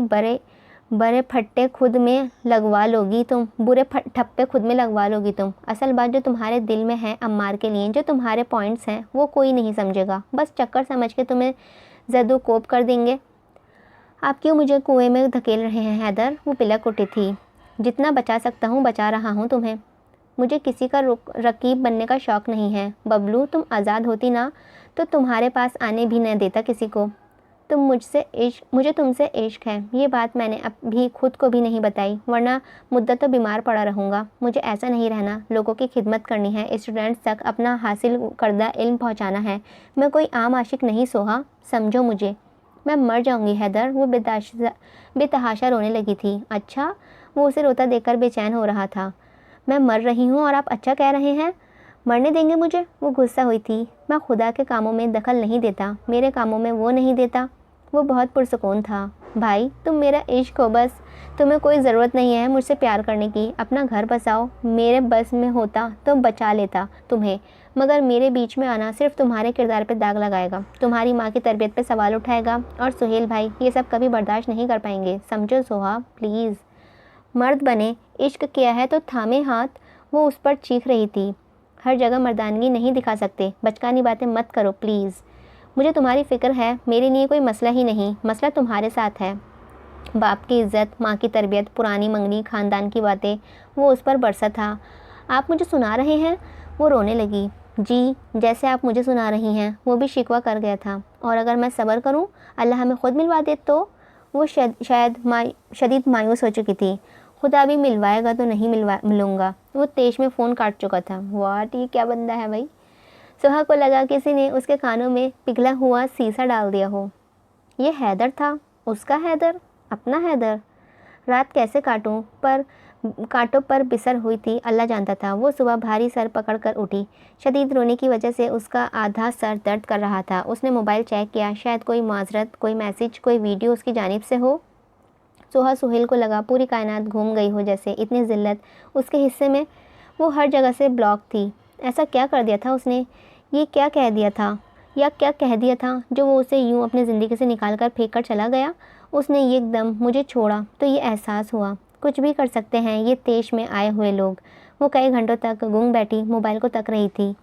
बड़े फट्टे खुद में लगवा लोगी तुम। बुरे ठप्पे खुद में लगवा लोगी तुम। असल बात जो तुम्हारे दिल में है अम्मार के लिए, जो तुम्हारे पॉइंट्स हैं, वो कोई नहीं समझेगा। बस चक्कर समझ के तुम्हें जदो कोप कर देंगे। आप क्यों मुझे कुएं में धकेल रहे हैं हैदर? वो पिलक उठी थी। जितना बचा सकता हूँ बचा रहा हूँ तुम्हें। मुझे किसी का रकीब बनने का शौक़ नहीं है बबलू। तुम आज़ाद होती ना तो तुम्हारे पास आने भी न देता किसी को। मुझे तुमसे इश्क है, ये बात मैंने अभी खुद को भी नहीं बताई, वरना मुद्दत तो बीमार पड़ा रहूँगा। मुझे ऐसा नहीं रहना, लोगों की खिदमत करनी है, स्टूडेंट्स तक अपना हासिल करदा इल्म पहुँचाना है। मैं कोई आम आशिक नहीं सोहा, समझो मुझे। मैं मर जाऊँगी हैदर। वो बेतहाशा रोने लगी थी। अच्छा? वो उसे रोता देखकर बेचैन हो रहा था। मैं मर रही हूँ और आप अच्छा कह रहे हैं? मरने देंगे मुझे? वो गुस्सा हुई थी। मैं खुदा के कामों में दखल नहीं देता, मेरे कामों में वो नहीं देता। वो बहुत पुरसुकून था। भाई, तुम मेरा इश्क हो बस। तुम्हें कोई ज़रूरत नहीं है मुझसे प्यार करने की। अपना घर बसाओ। मेरे बस में होता तो बचा लेता तुम्हें, मगर मेरे बीच में आना सिर्फ तुम्हारे किरदार पे दाग लगाएगा, तुम्हारी माँ की तरबियत पे सवाल उठाएगा। और सुहेल भाई ये सब कभी बर्दाश्त नहीं कर पाएंगे, समझो सोहा प्लीज़। मर्द बने, इश्क किया है तो थामे हाथ। वो उस पर चीख रही थी। हर जगह मर्दानगी नहीं दिखा सकते, बचकानी बातें मत करो प्लीज़। मुझे तुम्हारी फ़िक्र है, मेरे लिए कोई मसला ही नहीं। मसला तुम्हारे साथ है। बाप की इज़्ज़त, माँ की तरबियत, पुरानी मंगनी, ख़ानदान की बातें। वो उस पर बरसा था। आप मुझे सुना रहे हैं? वो रोने लगी। जी, जैसे आप मुझे सुना रही हैं। वो भी शिकवा कर गया था। और अगर मैं सब्र करूं, अल्लाह हमें खुद मिलवा दे तो? वो शायद शदीद मायूस हो चुकी थी। खुदा भी मिलवाएगा तो नहीं मिलूँगा। वो तेज में फ़ोन काट चुका था। वाट, ये क्या बंदा है भाई। सुहा को लगा किसी ने उसके कानों में पिघला हुआ शीशा डाल दिया हो। ये हैदर था, उसका हैदर, अपना हैदर। रात कैसे कांटों पर बिसर हुई थी, अल्लाह जानता था। वो सुबह भारी सर पकड़ कर उठी। शदीद रोने की वजह से उसका आधा सर दर्द कर रहा था। उसने मोबाइल चेक किया, शायद कोई माजरत, कोई मैसेज, कोई वीडियो उसकी जानिब से हो। सुहेल को लगा पूरी कायनात घूम गई हो जैसे। इतनी जिल्लत उसके हिस्से में। वो हर जगह से ब्लॉक थी। ऐसा क्या कर दिया था उसने? ये क्या कह दिया था, या क्या कह दिया था जो वो उसे यूं अपनी ज़िंदगी से निकाल कर फेंक कर चला गया? उसने एकदम मुझे छोड़ा तो ये एहसास हुआ कुछ भी कर सकते हैं ये तेश में आए हुए लोग। वो कई घंटों तक गूंग बैठी मोबाइल को तक रही थी।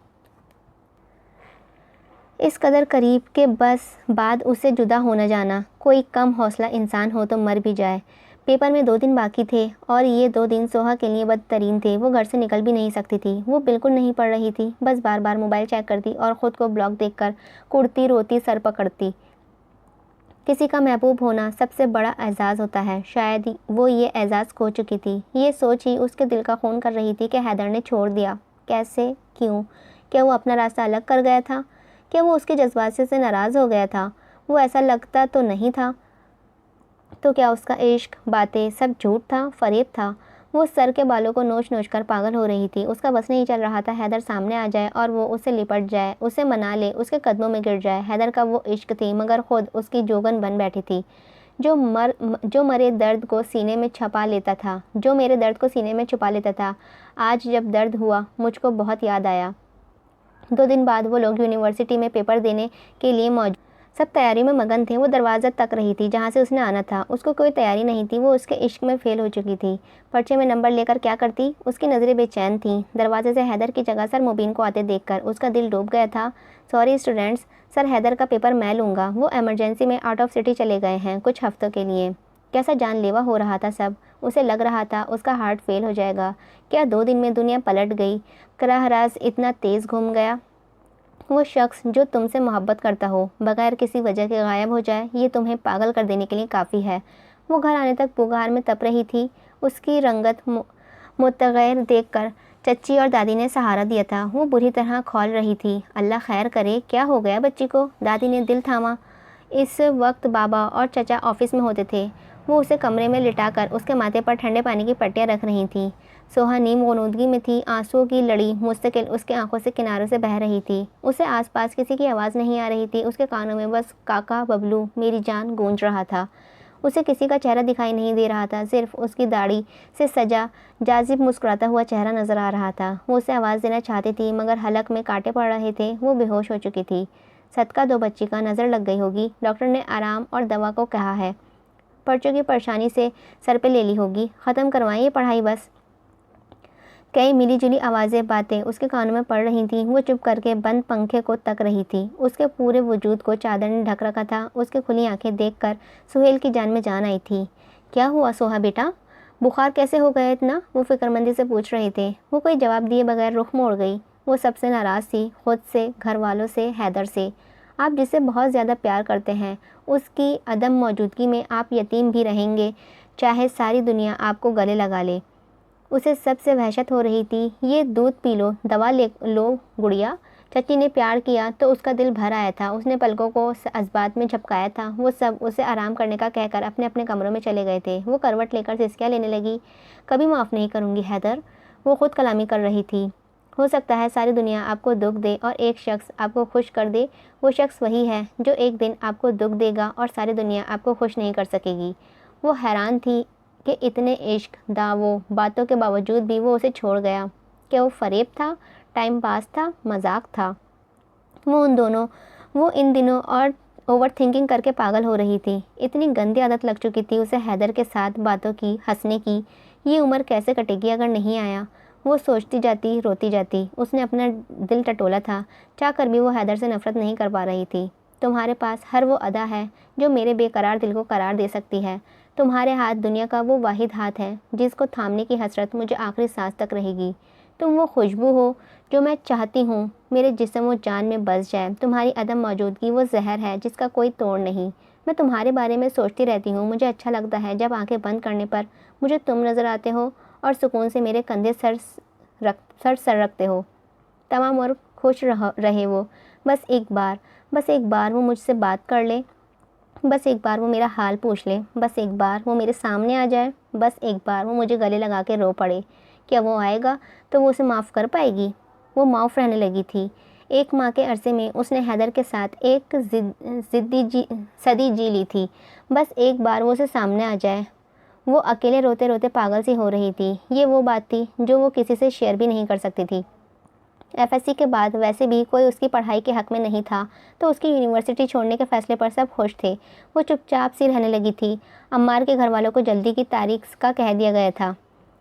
इस कदर करीब के बस बाद उससे जुदा होना जाना। कोई कम हौसला इंसान हो तो मर भी जाए। पेपर में 2 दिन बाकी थे और ये 2 दिन सोहा के लिए बदतरीन थे। वो घर से निकल भी नहीं सकती थी। वो बिल्कुल नहीं पढ़ रही थी, बस बार बार मोबाइल चेक करती और ख़ुद को ब्लॉक देखकर कुड़ती रोती सर पकड़ती। किसी का महबूब होना सबसे बड़ा एजाज़ होता है। शायद वो ये एजाज़ खो चुकी थी। ये सोच ही उसके दिल का खून कर रही थी कि हैदर ने छोड़ दिया। कैसे, क्यों? क्या वो अपना रास्ता अलग कर गया था? क्या वो उसके जज्बात से नाराज़ हो गया था? वो ऐसा लगता तो नहीं था। तो क्या उसका इश्क, बातें सब झूठ था, फरेब था? वो सर के बालों को नोच नोच कर पागल हो रही थी। उसका बस नहीं चल रहा था हैदर सामने आ जाए और वो उसे लिपट जाए, उसे मना ले, उसके कदमों में गिर जाए। हैदर का वो इश्क थी मगर खुद उसकी जोगन बन बैठी थी। जो मेरे दर्द को सीने में छुपा लेता था, जो मेरे दर्द को सीने में छुपा लेता था। आज जब दर्द हुआ मुझको बहुत याद आया। 2 दिन बाद वो लोग यूनिवर्सिटी में पेपर देने के लिए मौजूद। सब तैयारी में मगन थे। वो दरवाज़ा तक रही थी जहाँ से उसने आना था। उसको कोई तैयारी नहीं थी। वो उसके इश्क में फेल हो चुकी थी। पर्चे में नंबर लेकर क्या करती? उसकी नज़रें बेचैन थीं। दरवाजे से हैदर की जगह सर मुबीन को आते देखकर उसका दिल डूब गया था। सॉरी स्टूडेंट्स, सर हैदर का पेपर मैं लूँगा। वो इमरजेंसी में आउट ऑफ सिटी चले गए हैं कुछ हफ्तों के लिए। कैसा जानलेवा हो रहा था सब। उसे लग रहा था उसका हार्ट फेल हो जाएगा। क्या 2 दिन में दुनिया पलट गई? कराहराज इतना तेज़ घूम गया? वो शख्स जो तुमसे मोहब्बत करता हो बगैर किसी वजह के गायब हो जाए, ये तुम्हें पागल कर देने के लिए काफ़ी है। वो घर आने तक बुखार में तप रही थी। उसकी रंगत मुतगैर देखकर चच्ची और दादी ने सहारा दिया था। वो बुरी तरह खौल रही थी। अल्लाह खैर करे, क्या हो गया बच्ची को? दादी ने दिल थामा। इस वक्त बाबा और चचा ऑफिस में होते थे। वो उसे कमरे में लिटाकर उसके माथे पर ठंडे पानी की पट्टियाँ रख रही थी। सोहा नीम गनूदगी में थी। आंसुओं की लड़ी मुस्तकिल उसके आंखों से किनारों से बह रही थी। उसे आसपास किसी की आवाज़ नहीं आ रही थी। उसके कानों में बस काका बबलू मेरी जान गूंज रहा था। उसे किसी का चेहरा दिखाई नहीं दे रहा था। सिर्फ उसकी दाढ़ी से सजा जाजिब मुस्कुराता हुआ चेहरा नजर आ रहा था। वो उसे आवाज़ देना चाहती थी मगर हलक में कांटे पड़ रहे थे। वो बेहोश हो चुकी थी। सदका दो बच्ची का, नज़र लग गई होगी। डॉक्टर ने आराम और दवा को कहा है। पर्चों की परेशानी से सर पे ले ली होगी। ख़त्म करवाइए पढ़ाई बस। कई मिलीजुली आवाज़ें, बातें उसके कानों में पड़ रही थीं। वो चुप करके बंद पंखे को तक रही थी। उसके पूरे वजूद को चादर ने ढक रखा था। उसकी खुली आंखें देखकर सुहेल की जान में जान आई थी। क्या हुआ सोहा बेटा? बुखार कैसे हो गया इतना? वो फिक्रमंदी से पूछ रहे थे। वो कोई जवाब दिए बगैर रुख मोड़ गई। वो सबसे नाराज़ थी, खुद से, घर वालों से, हैदर से। आप जिससे बहुत ज़्यादा प्यार करते हैं उसकी अदम मौजूदगी में आप यतीम भी रहेंगे, चाहे सारी दुनिया आपको गले लगा ले। उसे सबसे वहशत हो रही थी। ये दूध पी लो, दवा ले लो गुड़िया। चच्ची ने प्यार किया तो उसका दिल भर आया था। उसने पलकों को अज़बात में झपकाया था। वो सब उसे आराम करने का कहकर अपने अपने कमरों में चले गए थे। वो करवट लेकर सिसकियाँ लेने लगी। कभी माफ़ नहीं करूँगी हैदर। वो खुद कलामी कर रही थी। हो सकता है सारी दुनिया आपको दुख दे और एक शख्स आपको खुश कर दे। वो शख्स वही है जो एक दिन आपको दुख देगा और सारी दुनिया आपको खुश नहीं कर सकेगी। वो हैरान थी कि इतने इश्क, दावों, बातों के बावजूद भी वो उसे छोड़ गया। क्या वो फरेब था, टाइम पास था, मजाक था? वो इन दिनों और ओवर थिंकिंग करके पागल हो रही थी। इतनी गंदी आदत लग चुकी थी उसे हैदर के साथ बातों की, हंसने की। ये उम्र कैसे कटेगी अगर नहीं आया? वो सोचती जाती, रोती जाती। उसने अपना दिल टटोला था। चाह कर भी वो हैदर से नफरत नहीं कर पा रही थी। तुम्हारे पास हर वो अदा है जो मेरे बेकरार दिल को करार दे सकती है। तुम्हारे हाथ दुनिया का वो वाहिद हाथ है जिसको थामने की हसरत मुझे आखिरी सांस तक रहेगी। तुम वो खुशबू हो जो मैं चाहती हूँ मेरे जिस्म व जान में बस जाए। तुम्हारी अदम मौजूदगी वो जहर है जिसका कोई तोड़ नहीं। मैं तुम्हारे बारे में सोचती रहती हूँ। मुझे अच्छा लगता है जब आंखें बंद करने पर मुझे तुम नज़र आते हो और सुकून से मेरे कंधे सर रखते हो। तमाम और खुश रहे वो। बस एक बार वो मुझसे बात कर ले। बस एक बार वो मेरा हाल पूछ ले। बस एक बार वो मेरे सामने आ जाए। बस एक बार वो मुझे गले लगा के रो पड़े। क्या वो आएगा तो वो उसे माफ़ कर पाएगी? वो माफ़ रहने लगी थी। एक माह के अरसे में उसने हैदर के साथ एक सदी जी ली थी। बस एक बार वो उसे सामने आ जाए। वो अकेले रोते रोते पागल सी हो रही थी। ये वो बात थी जो वो किसी से शेयर भी नहीं कर सकती थी। एफएससी के बाद वैसे भी कोई उसकी पढ़ाई के हक़ में नहीं था तो उसकी यूनिवर्सिटी छोड़ने के फ़ैसले पर सब खुश थे। वो चुपचाप सी रहने लगी थी। अम्मार के घर वालों को जल्दी की तारीख का कह दिया गया था।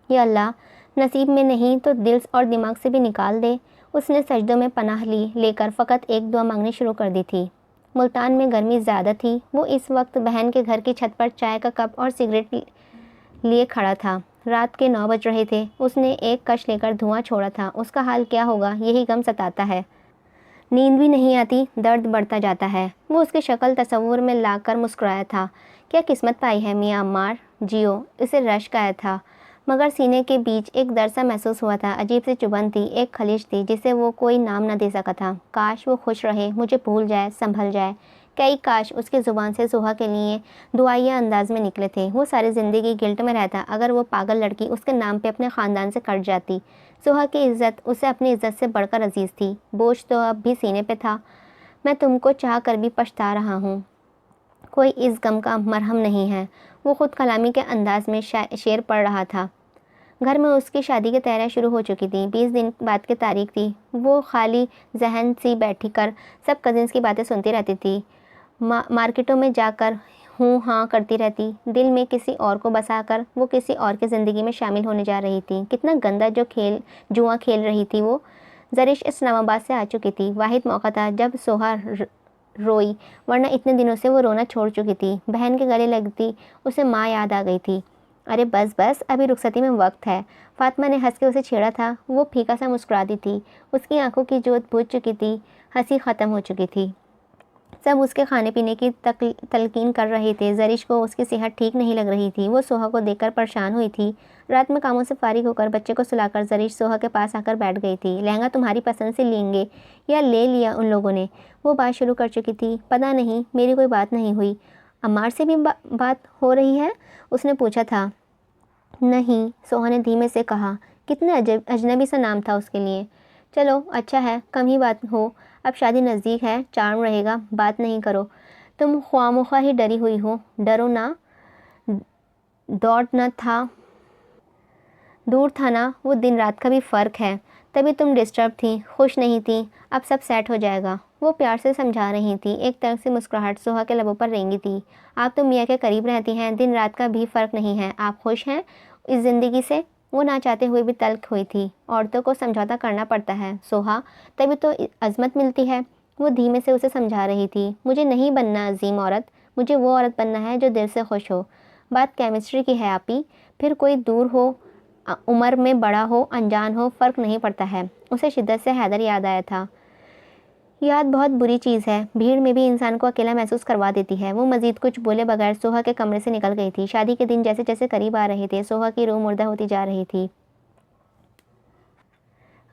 या अल्लाह, नसीब में नहीं तो दिल और दिमाग से भी निकाल दे। उसने सजदों में पनाह लेकर फ़कत एक दुआ मांगनी शुरू कर दी थी। मुल्तान में गर्मी ज़्यादा थी। वो इस वक्त बहन के घर की छत पर चाय का कप और सिगरेट लिए खड़ा था। रात के 9 बज रहे थे। उसने एक कश लेकर धुआं छोड़ा था। उसका हाल क्या होगा, यही गम सताता है। नींद भी नहीं आती, दर्द बढ़ता जाता है। वो उसकी शक्ल तस्वुर में लाकर मुस्कुराया था। क्या किस्मत पाई है मियाँ अम्मार, जियो। इसे रश्क आया था, मगर सीने के बीच एक दर्द सा महसूस हुआ था। अजीब सी चुभन थी, एक खलिश थी जिसे वो कोई नाम न दे सका था। काश वो खुश रहे, मुझे भूल जाए, संभल जाए। कई काश उसकी ज़ुबान से सुहा के लिए दुआइया अंदाज में निकले थे। वो सारी ज़िंदगी गिल्ट में रहता अगर वो पागल लड़की उसके नाम पे अपने ख़ानदान से कट जाती। सुहा की इज़्ज़त उसे अपनी इज़्ज़त से बढ़कर अजीज़ थी। बोझ तो अब भी सीने पे था। मैं तुमको चाह कर भी पछता रहा हूँ, कोई इस गम का मरहम नहीं है। वो खुद कलामी के अंदाज में शेर पढ़ रहा था। घर में उसकी शादी की तैयारियां शुरू हो चुकी थी। 20 दिन बाद की तारीख थी। वो खाली जहन सी बैठी कर सब कजिन्स की बातें सुनती रहती थी। मार्केटों में जाकर हूँ हाँ करती रहती। दिल में किसी और को बसाकर वो किसी और की ज़िंदगी में शामिल होने जा रही थी। कितना गंदा जुआ खेल रही थी वो। जरिश इस्लामाबाद से आ चुकी थी। वाहिद मौका था जब सोहा रोई, वरना इतने दिनों से वो रोना छोड़ चुकी थी। बहन के गले लगती उसे माँ याद आ गई थी। अरे बस बस, अभी रुखसती में वक्त है। फातिमा ने हंस के उसे छेड़ा था। वो फीका सा मुस्कुराती थी। उसकी आंखों की जोत बुझ चुकी थी, हंसी ख़त्म हो चुकी थी। सब उसके खाने पीने की तलकीन कर रहे थे। जरिश को उसकी सेहत ठीक नहीं लग रही थी। वो सोहा को देखकर परेशान हुई थी। रात में कामों से फारिग होकर बच्चे को सुलाकर जरिश सोहा के पास आकर बैठ गई थी। लहंगा तुम्हारी पसंद से लेंगे या ले लिया उन लोगों ने, वो बात शुरू कर चुकी थी। पता नहीं, मेरी कोई बात नहीं हुई। अम्मार से भी बात हो रही है, उसने पूछा था। नहीं, सोहा ने धीमे से कहा। कितने अजनबी सा नाम था उसके लिए। चलो अच्छा है, कम ही बात हो। अब शादी नज़दीक है, चार्म रहेगा, बात नहीं करो। तुम ख्वामोखा ही डरी हुई हो। डरो ना, दौड़ न था, दूर था ना, वो दिन रात का भी फ़र्क है। तभी तुम डिस्टर्ब थी, खुश नहीं थी। अब सब सेट हो जाएगा, वो प्यार से समझा रही थी। एक तरफ से मुस्कुराहट सोहा के लबों पर रेंगी थी। आप तो मियाँ के करीब रहती हैं, दिन रात का भी फ़र्क नहीं है। आप खुश हैं इस ज़िंदगी से? वो ना चाहते हुए भी तल्ख हुई थी। औरतों को समझौता करना पड़ता है सोहा, तभी तो अज़मत मिलती है। वो धीमे से उसे समझा रही थी। मुझे नहीं बनना अजीम औरत, मुझे वो औरत बनना है जो दिल से खुश हो। बात केमिस्ट्री की है आपी, फिर कोई दूर हो, उम्र में बड़ा हो, अनजान हो, फ़र्क नहीं पड़ता है। उसे शिद्दत से हैदर याद आया था। याद बहुत बुरी चीज़ है, भीड़ में भी इंसान को अकेला महसूस करवा देती है। वो मज़ीद कुछ बोले बगैर सोहा के कमरे से निकल गई थी। शादी के दिन जैसे जैसे करीब आ रहे थे, सोहा की रूह मुर्दा होती जा रही थी।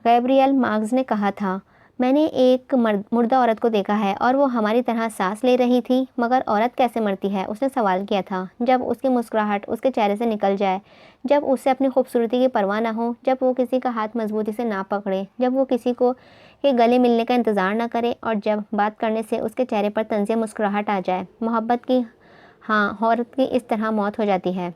गैब्रियल मार्क्स ने कहा था, मैंने एक मुर्दा औरत को देखा है और वो हमारी तरह सांस ले रही थी। मगर औरत कैसे मरती है, उसने सवाल किया था। जब उसकी मुस्कुराहट उसके चेहरे से निकल जाए, जब उससे अपनी खूबसूरती की परवाह ना हो, जब वो किसी का हाथ मजबूती से ना पकड़े, जब वो किसी को के गले मिलने का इंतज़ार ना करे और जब बात करने से उसके चेहरे पर तंज़े मुस्कुराहट आ जाए। मोहब्बत की, हाँ, औरत की इस तरह मौत हो जाती है।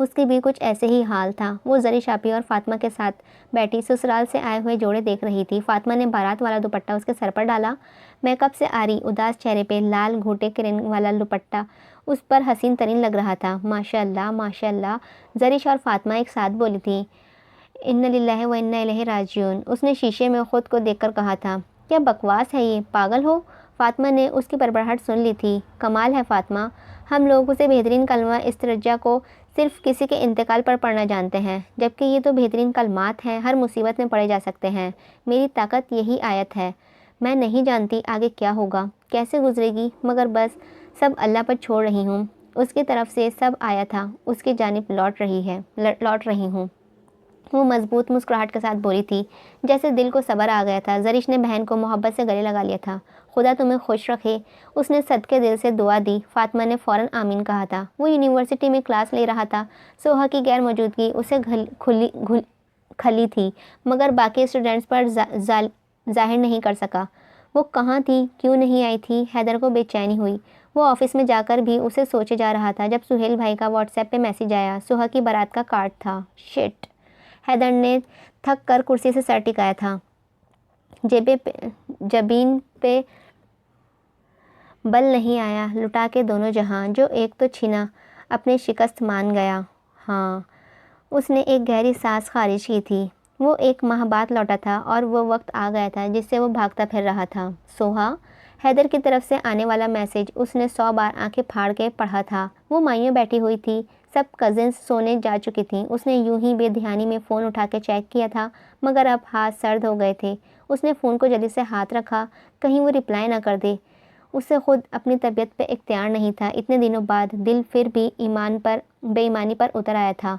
उसकी भी कुछ ऐसे ही हाल था। वो जरिश आपी और फातिमा के साथ बैठी ससुराल से आए हुए जोड़े देख रही थी। फातिमा ने बारात वाला दुपट्टा उसके सर पर डाला। मेकअप से आ रही उदास चेहरे पे लाल घोटे किरण वाला दुपट्टा उस पर हसीन तरीन लग रहा था। माशाअल्लाह माशाअल्लाह, जरिश और फातिमा एक साथ बोली थी। इन्ना लिल्लाहि व इन्ना इलैहि राजिऊन, उसने शीशे में खुद को देखकर कहा था। क्या बकवास है ये, पागल हो? फातिमा ने उसकी बड़बड़ाहट सुन ली थी। कमाल है फातिमा, हम लोग उसे बेहतरीन कलमा इस्तरजा को सिर्फ किसी के इंतकाल पर पढ़ना जानते हैं, जबकि ये तो बेहतरीन कलमात हैं, हर मुसीबत में पढ़े जा सकते हैं। मेरी ताकत यही आयत है। मैं नहीं जानती आगे क्या होगा, कैसे गुजरेगी, मगर बस सब अल्लाह पर छोड़ रही हूँ। उसकी तरफ से सब आया था, उसकी जानिब लौट रही हूँ। वो मजबूत मुस्कुराहट के साथ बोली थी, जैसे दिल को सब्र आ गया था। जरिश ने बहन को मोहब्बत से गले लगा लिया था। खुदा तुम्हें खुश रखे, उसने सदके दिल से दुआ दी। फातिमा ने फ़ौरन आमीन कहा था। वो यूनिवर्सिटी में क्लास ले रहा था। सोहा की गैर मौजूदगी उसे खली थी, मगर बाकी स्टूडेंट्स पर जाहिर नहीं कर सका। वो कहाँ थी, क्यों नहीं आई थी? हैदर को बेचैनी हुई। वो ऑफिस में जाकर भी उसे सोचे जा रहा था जब सुहेल भाई का व्हाट्सएप पे मैसेज आया। सोहा की बारात का कार्ड था। शिट। हैदर ने थक कर कुर्सी से सर टिकाया था। जबीन पे बल नहीं आया। लुटा के दोनों जहां, जो एक तो छीना, अपनी शिकस्त मान गया। हाँ, उसने एक गहरी सांस खारिज की थी। वो 1 माह बाद लौटा था और वो वक्त आ गया था जिससे वो भागता फिर रहा था। सोहा, हैदर की तरफ से आने वाला मैसेज उसने 100 बार आंखें फाड़ के पढ़ा था। वो मायूं बैठी हुई थी। सब कजिन्स सोने जा चुकी थीं। उसने यूं ही बेध्यानी में फ़ोन उठा के चेक किया था, मगर अब हाथ सर्द हो गए थे। उसने फ़ोन को जल्दी से हाथ रखा, कहीं वो रिप्लाई ना कर दे। उससे खुद अपनी तबीयत पे इख्तियार नहीं था। इतने दिनों बाद दिल फिर भी बेईमानी पर उतर आया था।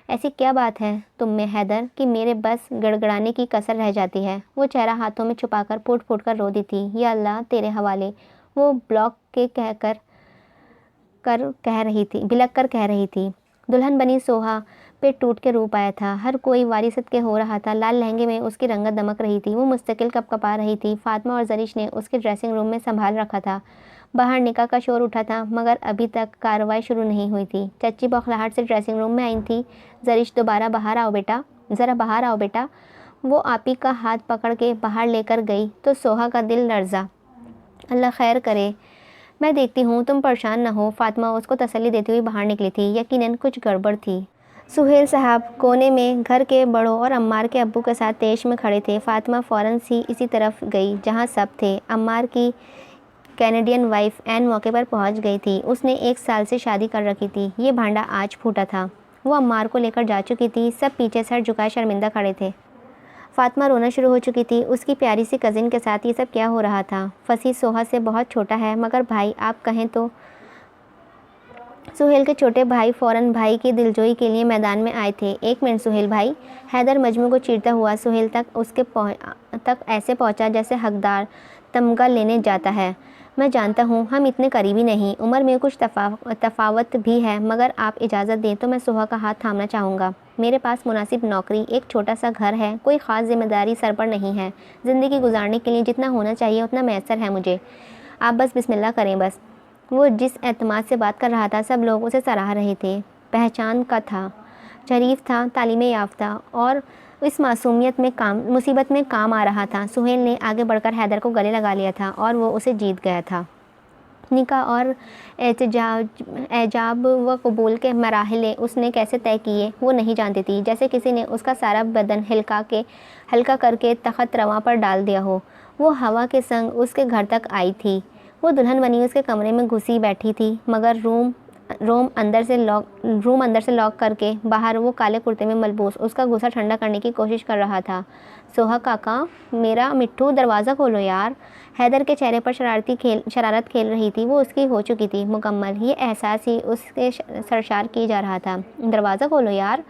ऐसी क्या बात है तुम में हैदर कि मेरे बस गड़गड़ाने की कसर रह जाती है। वो चेहरा हाथों में छुपाकर फूट फूट कर रो दी थी। या अल्लाह तेरे हवाले, वो ब्लॉक के बिलक कर कह रही थी। दुल्हन बनी सोहा पे टूट के रूप आया था। हर कोई वारिसत के हो रहा था। लाल लहंगे में उसकी रंगत दमक रही थी। वो मुस्तकिल कपकपा रही थी। फातिमा और जरिश ने उसके ड्रेसिंग रूम में संभाल रखा था। बाहर निकाह का शोर उठा था, मगर अभी तक कार्रवाई शुरू नहीं हुई थी। चच्ची बौखलाहट से ड्रेसिंग रूम में आई थी। जरिश, दोबारा बाहर आओ बेटा, ज़रा बाहर आओ बेटा। वो आपी का हाथ पकड़ के बाहर लेकर गई तो सोहा का दिल लर्जा। अल्लाह खैर करे, मैं देखती हूँ, तुम परेशान न हो। फातिमा उसको तसल्ली देती हुई बाहर निकली थी। यकीनन कुछ गड़बड़ थी। सुहेल साहब कोने में घर के बड़ों और अम्मार के अब्बू के साथ तेश में खड़े थे। फातिमा फ़ौरन सी इसी तरफ गई जहाँ सब थे। अम्मार की कैनेडियन वाइफ ऐन मौके पर पहुँच गई थी। उसने 1 साल से शादी कर रखी थी। ये भांडा आज फूटा था। वो अम्मार को लेकर जा चुकी थी। सब पीछे सर झुकाए शर्मिंदा खड़े थे। फातिमा रोना शुरू हो चुकी थी। उसकी प्यारी सी कज़िन के साथ ये सब क्या हो रहा था। फसी सोहा से बहुत छोटा है, मगर भाई आप कहें तो। सुहेल के छोटे भाई फ़ौरन भाई की दिलजोई के लिए मैदान में आए थे। 1 मिनट सुहेल भाई। हैदर मजमू को चीरता हुआ सुहेल तक ऐसे पहुंचा जैसे हकदार तमगा लेने जाता है। मैं जानता हूँ हम इतने करीबी नहीं, उम्र में कुछ तफावत भी है, मगर आप इजाज़त दें तो मैं सोहा का हाथ थामना चाहूँगा। मेरे पास मुनासिब नौकरी, एक छोटा सा घर है, कोई ख़ास जिम्मेदारी सर पर नहीं है। ज़िंदगी गुजारने के लिए जितना होना चाहिए उतना मैसर है मुझे। आप बस बिस्मिल्लाह करें बस। वो जिस एतमाद से बात कर रहा था सब लोग उसे सराह रहे थे। पहचान का था, शरीफ था, तालीम याफ्ता और इस मुसीबत में काम आ रहा था। सुहेल ने आगे बढ़कर हैदर को गले लगा लिया था और वो उसे जीत गया था। निकाह और एजाब व कबूल के मराहले उसने कैसे तय किए वो नहीं जानती थी। जैसे किसी ने उसका सारा बदन हल्का करके तख्त रवां पर डाल दिया हो। वो हवा के संग उसके घर तक आई थी। वो दुल्हन बनी उसके कमरे में घुसी बैठी थी, मगर रूम अंदर से लॉक करके बाहर वो काले कुर्ते में मलबूस उसका गुस्सा ठंडा करने की कोशिश कर रहा था। सोहा काका, मेरा मिट्ठू, दरवाज़ा खोलो यार। हैदर के चेहरे पर शरारत खेल रही थी। वो उसकी हो चुकी थी मुकम्मल। ये एहसास ही उसके सरशार की जा रहा था। दरवाज़ा खोलो यार।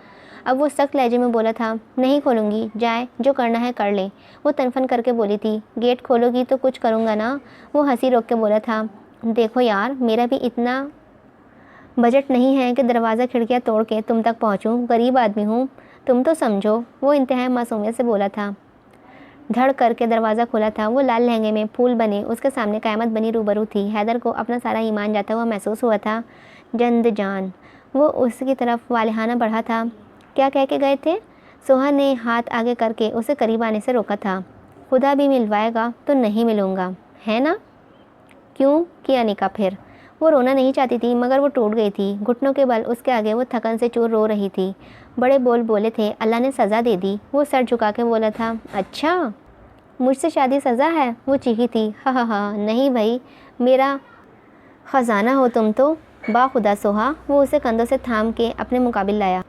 अब वो सख्त लहजे में बोला था, नहीं खोलूँगी, जाए जो करना है कर ले। वो तनफन करके बोली थी, गेट खोलोगी तो कुछ करूँगा ना। वो हंसी रोक के बोला था, देखो यार, मेरा भी इतना बजट नहीं है कि दरवाज़ा खिड़कियाँ तोड़ के तुम तक पहुँचूँ। गरीब आदमी हूँ, तुम तो समझो। वो इंतहाई मासूमियत से बोला था। धड़ करके दरवाज़ा खुला था। वो लाल लहंगे में फूल बने उसके सामने क़यामत बनी रूबरू थी। हैदर को अपना सारा ईमान जाता हुआ महसूस हुआ था। जंद जान। वो उसकी तरफ वालिहाना बढ़ा था। क्या कह के गए थे? सोहा ने हाथ आगे करके उसे करीब आने से रोका था। खुदा भी मिलवाएगा तो नहीं मिलूँगा, है ना? क्यों किया निकाह फिर? वो रोना नहीं चाहती थी, मगर वो टूट गई थी। घुटनों के बल उसके आगे वो थकन से चूर रो रही थी। बड़े बोल बोले थे, अल्लाह ने सज़ा दे दी। वो सर झुका के बोला था, अच्छा मुझसे शादी सज़ा है? वो चीखी थी, हा, नहीं भाई, मेरा ख़जाना हो तुम तो। बाखुदा सोहा। वो उसे कंधों से थाम के अपने मुकाबिल लाया।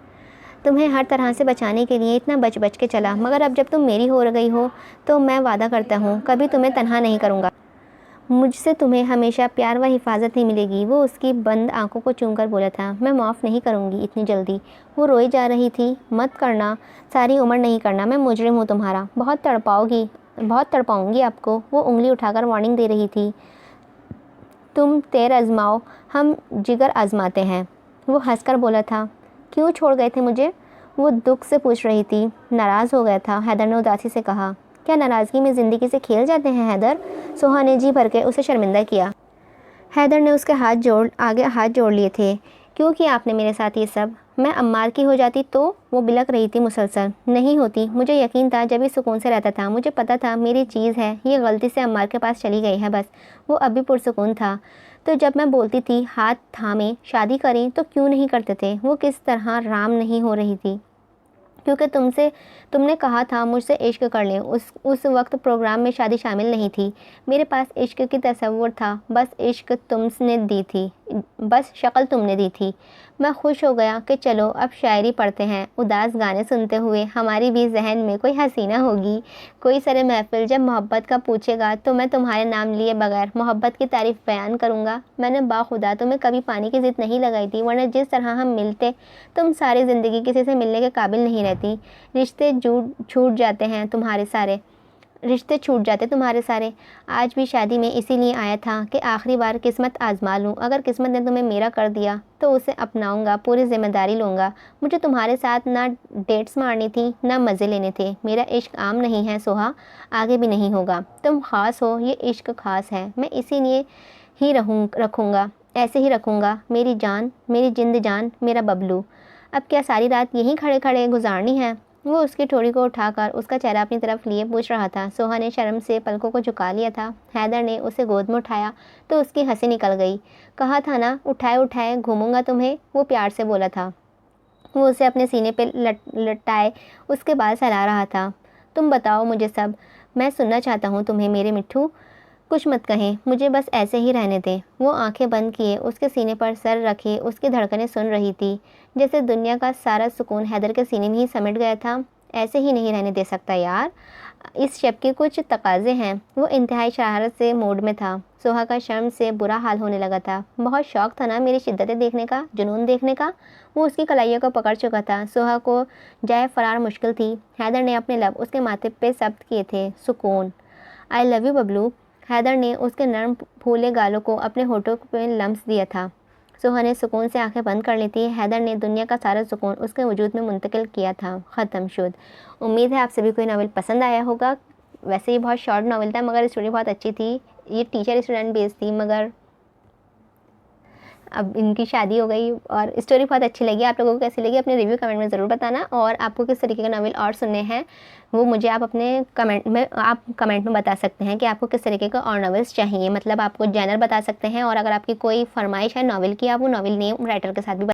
तुम्हें हर तरह से बचाने के लिए इतना बच के चला, मगर अब जब तुम मेरी हो गई हो तो मैं वादा करता हूँ कभी तुम्हें तन्हा नहीं करूँगा। मुझसे तुम्हें हमेशा प्यार व हिफाजत नहीं मिलेगी। वो उसकी बंद आंखों को चूमकर बोला था, मैं माफ़ नहीं करूँगी इतनी जल्दी। वो रोई जा रही थी। मत करना, सारी उम्र नहीं करना, मैं मुजरिम हूँ तुम्हारा, बहुत तड़पाऊँगी आपको। वो उंगली उठाकर वार्निंग दे रही थी। तुम तेर आजमाओ, हम जिगर आजमाते हैं। वो हंसकर बोला था, क्यों छोड़ गए थे मुझे? वो दुख से पूछ रही थी। नाराज़ हो गया था, हैदर ने उदासी से कहा। क्या नाराज़गी में ज़िंदगी से खेल जाते हैं हैदर? सोहा ने जी भर के उसे शर्मिंदा किया। हैदर ने उसके आगे हाथ जोड़ लिए थे। क्यों किया आपने मेरे साथ ये सब? मैं अम्मार की हो जाती तो? वो बिलक रही थी मुसलसल। नहीं होती, मुझे यकीन था जब भी सुकून से रहता था। मुझे पता था मेरी चीज़ है, ये गलती से अम्मार के पास चली गई है बस। वो अभी पुरसुकून था। तो जब मैं बोलती थी हाथ थामे शादी करें तो क्यों नहीं करते थे? वो किस तरह राम नहीं हो रही थी। क्योंकि तुमने कहा था मुझसे इश्क कर लें। उस वक्त प्रोग्राम में शादी शामिल नहीं थी। मेरे पास इश्क की तसव्वुर था, बस इश्क तुमने दी थी, बस शक्ल तुमने दी थी। मैं खुश हो गया कि चलो अब शायरी पढ़ते हैं। उदास गाने सुनते हुए हमारी भी जहन में कोई हसीना होगी। कोई सरे महफिल जब मोहब्बत का पूछेगा तो मैं तुम्हारे नाम लिए बगैर मोहब्बत की तारीफ़ बयान करूँगा। मैंने बाखुदा तुम्हें कभी पानी की ज़िद नहीं लगाई थी, वरना जिस तरह हम मिलते तुम सारी ज़िंदगी किसी से मिलने के काबिल नहीं रहती। रिश्ते छूट जाते हैं तुम्हारे सारे, रिश्ते छूट जाते तुम्हारे सारे। आज भी शादी में इसीलिए आया था कि आखिरी बार किस्मत आजमा लूँ। अगर किस्मत ने तुम्हें मेरा कर दिया तो उसे अपनाऊंगा, पूरी जिम्मेदारी लूँगा। मुझे तुम्हारे साथ ना डेट्स मारनी थी, ना मज़े लेने थे। मेरा इश्क आम नहीं है सोहा, आगे भी नहीं होगा। तुम ख़ास हो, ये इश्क ख़ास है। मैं इसीलिए ही रखूँगा, ऐसे ही रखूँगा। मेरी जान, मेरी जिंद जान, मेरा बबलू। अब क्या सारी रात यहीं खड़े खड़े गुजारनी है? वो उसकी ठोड़ी को उठाकर उसका चेहरा अपनी तरफ लिए पूछ रहा था। सोहा ने शर्म से पलकों को झुका लिया था। हैदर ने उसे गोद में उठाया तो उसकी हंसी निकल गई। कहा था ना, उठाए उठाए घूमूंगा तुम्हें, वो प्यार से बोला था। वो उसे अपने सीने पे लटाए उसके बाल सहला रहा था। तुम बताओ मुझे सब, मैं सुनना चाहता हूँ तुम्हें मेरे मिट्ठू। कुछ मत कहें, मुझे बस ऐसे ही रहने दें। वो आंखें बंद किए उसके सीने पर सर रखे उसकी धड़कनें सुन रही थी। जैसे दुनिया का सारा सुकून हैदर के सीने में ही समेट गया था। ऐसे ही नहीं रहने दे सकता यार, इस शब के कुछ तकाजे हैं। वो इंतहाई शरारत से मूड में था। सोहा का शर्म से बुरा हाल होने लगा था। बहुत शौक था ना मेरी शिद्दतें देखने का, जुनून देखने का। वो उसकी कलाइयों को पकड़ चुका था। सोहा को जाए फरार मुश्किल थी। हैदर ने अपने लब उसके माथे पे जब्त किए थे। सुकून। I love you Bablu. Haider ने उसके नरम फूले गालों को अपने होठों पे लम्स दिया था। सोहा ने सुकून से आंखें बंद कर ली थी। हैदर ने दुनिया का सारा सुकून उसके वजूद में मुंतकिल किया था। ख़त्म शुद। उम्मीद है आप सभी को ये नावल पसंद आया होगा। वैसे ये बहुत शॉर्ट नावल था मगर स्टोरी बहुत अच्छी थी। ये टीचर स्टूडेंट बेस्ड थी मगर अब इनकी शादी हो गई और स्टोरी बहुत अच्छी लगी। आप लोगों को कैसी लगी अपने रिव्यू कमेंट में ज़रूर बताना। और आपको किस तरीके का नावल और सुनने हैं वो मुझे आप अपने कमेंट में बता सकते हैं कि आपको किस तरीके का और नावल्स चाहिए। मतलब आपको जैनर बता सकते हैं और अगर आपकी कोई फरमाइश है नावल की आप वो नावल नेम राइटर के साथ भी